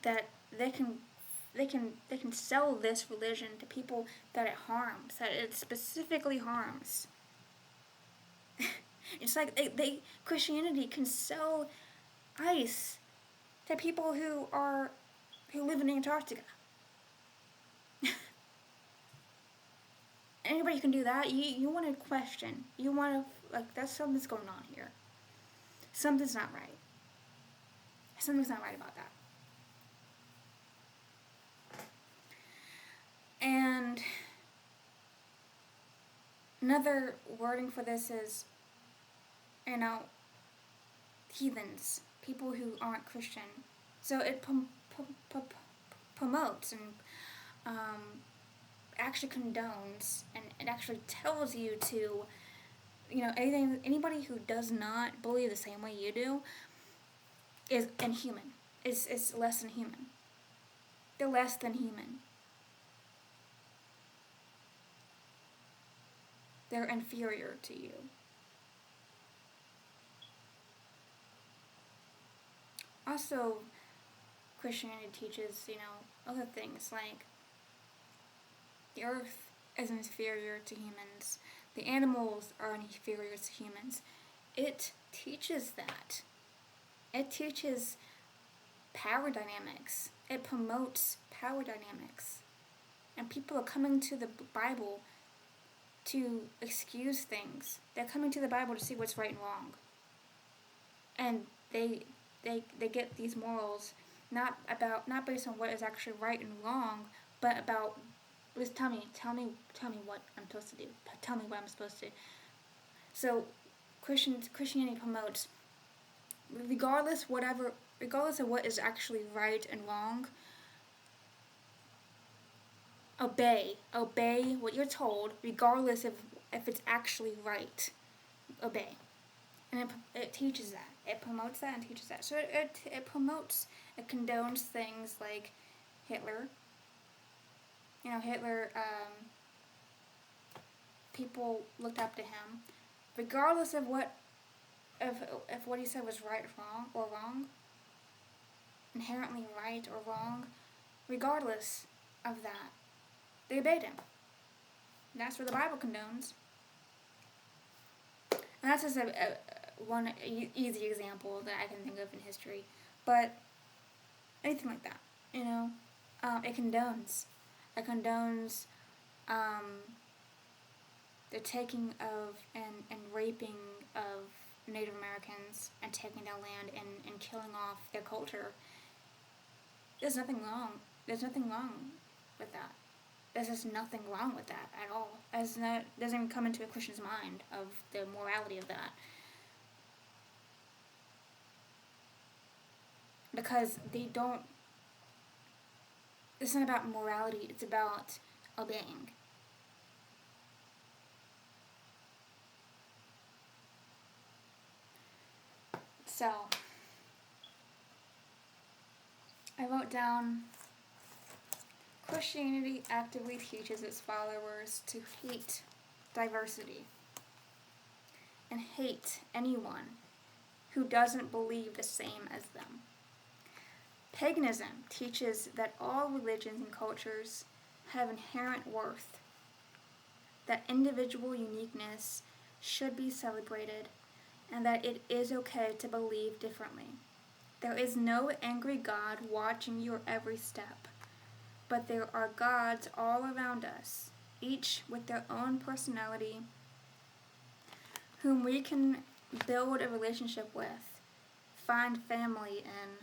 That they can sell this religion to people that it harms, that it specifically harms. It's like Christianity can sell ice to people who live in Antarctica. Anybody can do that. You want to question. You want to, that's something's going on here. Something's not right. Something's not right about that. And another wording for this is, heathens, people who aren't Christian. So it promotes and actually condones, and it actually tells you to, anybody who does not believe the same way you do is inhuman. Is less than human. They're less than human. They're inferior to you. Also, Christianity teaches, other things like the earth is inferior to humans. The animals are inferior to humans. It teaches that. It teaches power dynamics. It promotes power dynamics. And people are coming to the Bible to excuse things. They're coming to the Bible to see what's right and wrong. And they get these morals not based on what is actually right and wrong, but about, just tell me what I'm supposed to do. Tell me what I'm supposed to do. So Christianity promotes, regardless of what is actually right and wrong, obey what you're told, regardless of if it's actually right. Obey. And it teaches that. It promotes that and teaches that. So it promotes, it condones things like Hitler. Hitler, people looked up to him, regardless of if what he said was right or wrong, inherently right or wrong, regardless of that, they obeyed him. And that's what the Bible condones. And that's just one easy example that I can think of in history. But anything like that, it condones. It condones the taking of and raping of Native Americans and taking their land and killing off their culture. There's nothing wrong. There's nothing wrong with that. There's just nothing wrong with that at all. Doesn't even come into a Christian's mind of the morality of that. Because they don't it's not about morality, it's about obeying. So, I wrote down, Christianity actively teaches its followers to hate diversity and hate anyone who doesn't believe the same as them. Paganism teaches that all religions and cultures have inherent worth, that individual uniqueness should be celebrated, and that it is okay to believe differently. There is no angry God watching your every step, but there are gods all around us, each with their own personality, whom we can build a relationship with, find family in,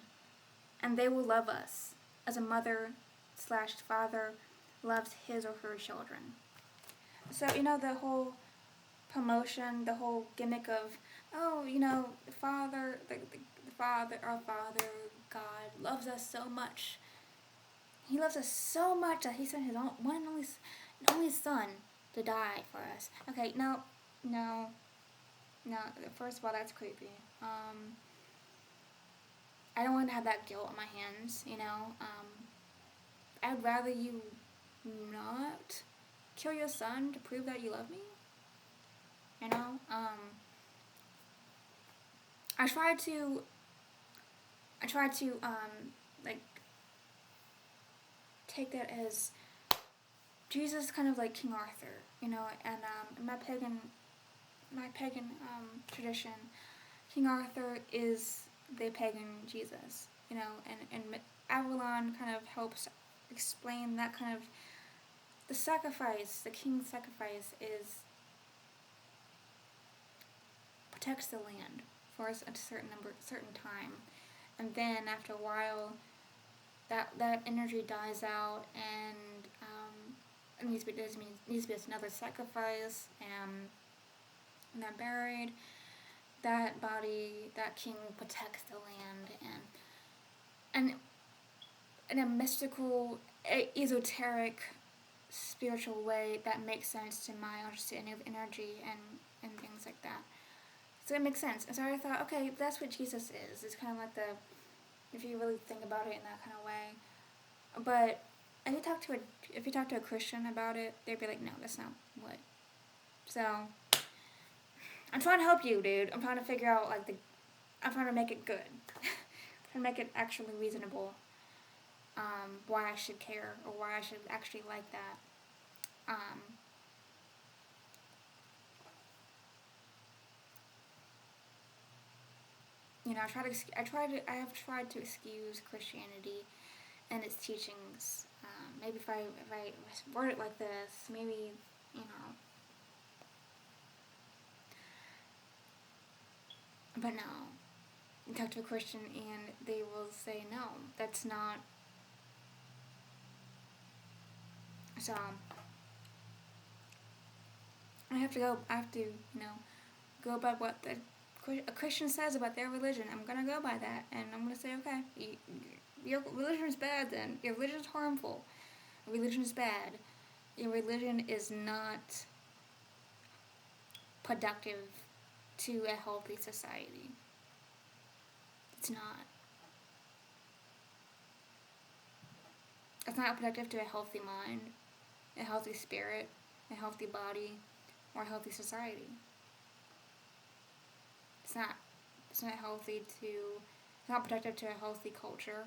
and they will love us as a mother/father loves his or her children. So, the whole promotion, the whole gimmick of, the Father, our Father, God, loves us so much. He loves us so much that he sent his one and only Son to die for us. Okay, no. First of all, that's creepy. I don't want to have that guilt on my hands. I'd rather you not kill your son to prove that you love me. I tried to take that as Jesus, kind of like King Arthur, and in my pagan tradition, King Arthur is the pagan Jesus, and Avalon kind of helps explain that kind of, the king's sacrifice protects the land for a certain time, and then after a while, that energy dies out, and it needs to be another sacrifice, and they're buried. That body, that king protects the land, and in a mystical, esoteric, spiritual way that makes sense to my understanding of energy and things like that. So it makes sense. And so I thought, okay, that's what Jesus is. It's kind of like if you really think about it in that kind of way. But if you talk to a Christian about it, they'd be like, no, that's not what. So I'm trying to help you, dude. I'm trying to figure out I'm trying to make it good. I'm trying to make it actually reasonable. Why I should care, or why I should actually like that. I have tried to excuse Christianity and its teachings. Maybe if I word it like this, maybe, but no. You talk to a Christian and they will say, no, that's not. So I have to go by what a Christian says about their religion. I'm going to go by that, and I'm going to say, okay, your religion is bad then. Your religion is harmful. Your religion is bad. Your religion is not productive to a healthy society. It's not. It's not productive to a healthy mind, a healthy spirit, a healthy body, or a healthy society. It's not healthy it's not productive to a healthy culture.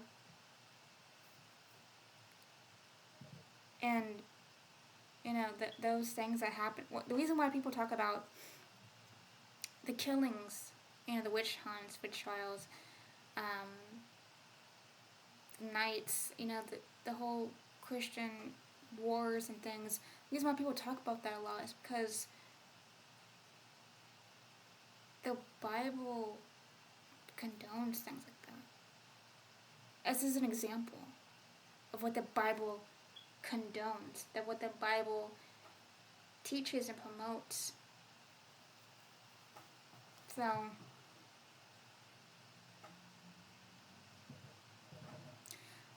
And, those things that happen, the reason why people talk about the killings, the witch hunts, witch trials, the knights, the whole Christian wars and things, the reason why people talk about that a lot is because the Bible condones things like that. This is an example of what the Bible condones, that what the Bible teaches and promotes. So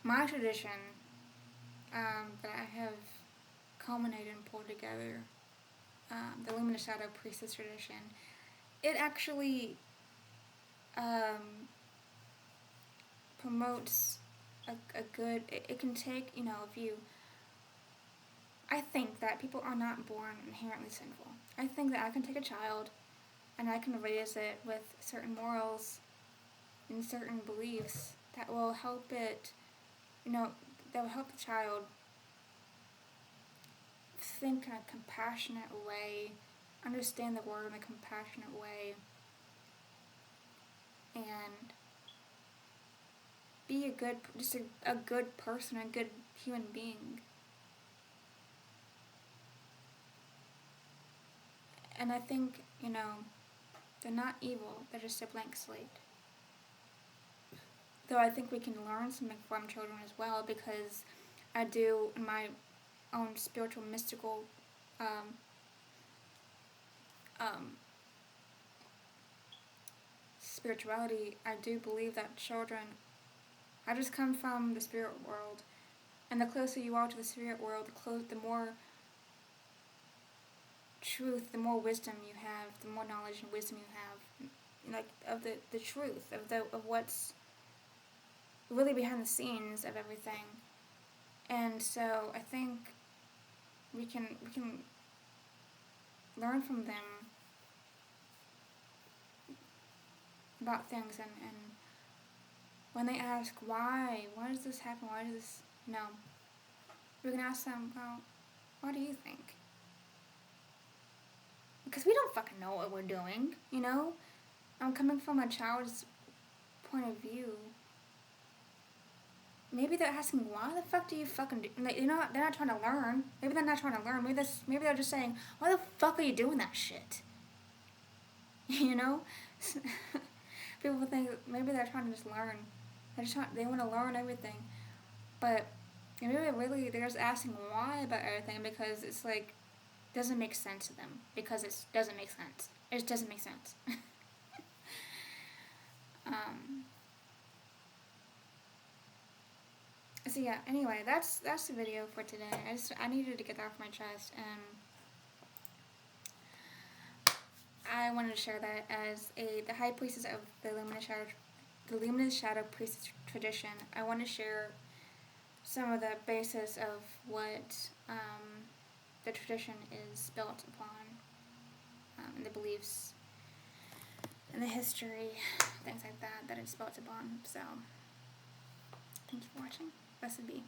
my tradition that I have culminated and pulled together, the Luminous Shadow Priestess tradition, it actually promotes a good, it can take, if you, I think that people are not born inherently sinful. I think that I can take a child and I can raise it with certain morals and certain beliefs that will help it, that will help the child think in a compassionate way, understand the world in a compassionate way, and be a good person, a good human being. And I think, they're not evil, they're just a blank slate. Though I think we can learn something from children as well, because I do, in my own spiritual, mystical spirituality, I do believe that children, I just come from the spirit world, and the closer you are to the spirit world, the more truth, the more wisdom you have, the more knowledge and wisdom you have, like, of the truth, of what's really behind the scenes of everything. And so I think we can learn from them about things, and when they ask why does this happen, why does this, we can ask them, well, what do you think? Because we don't fucking know what we're doing, I'm coming from a child's point of view. Maybe they're asking, why the fuck do you fucking do? They're not trying to learn. Maybe they're not trying to learn. Maybe they're just saying, why the fuck are you doing that shit? People think maybe they're trying to just learn. They want to learn everything. But maybe they're just asking why about everything, because it's like, doesn't make sense to them. Because it doesn't make sense. It just doesn't make sense. So yeah, anyway, that's the video for today. I needed to get that off my chest, and I wanted to share that as the High Priestess of the Luminous Shadow Priestess tradition. I want to share some of the basis of what the tradition is built upon, and the beliefs and the history, things like that it's built upon. So, thank you for watching. Blessed be.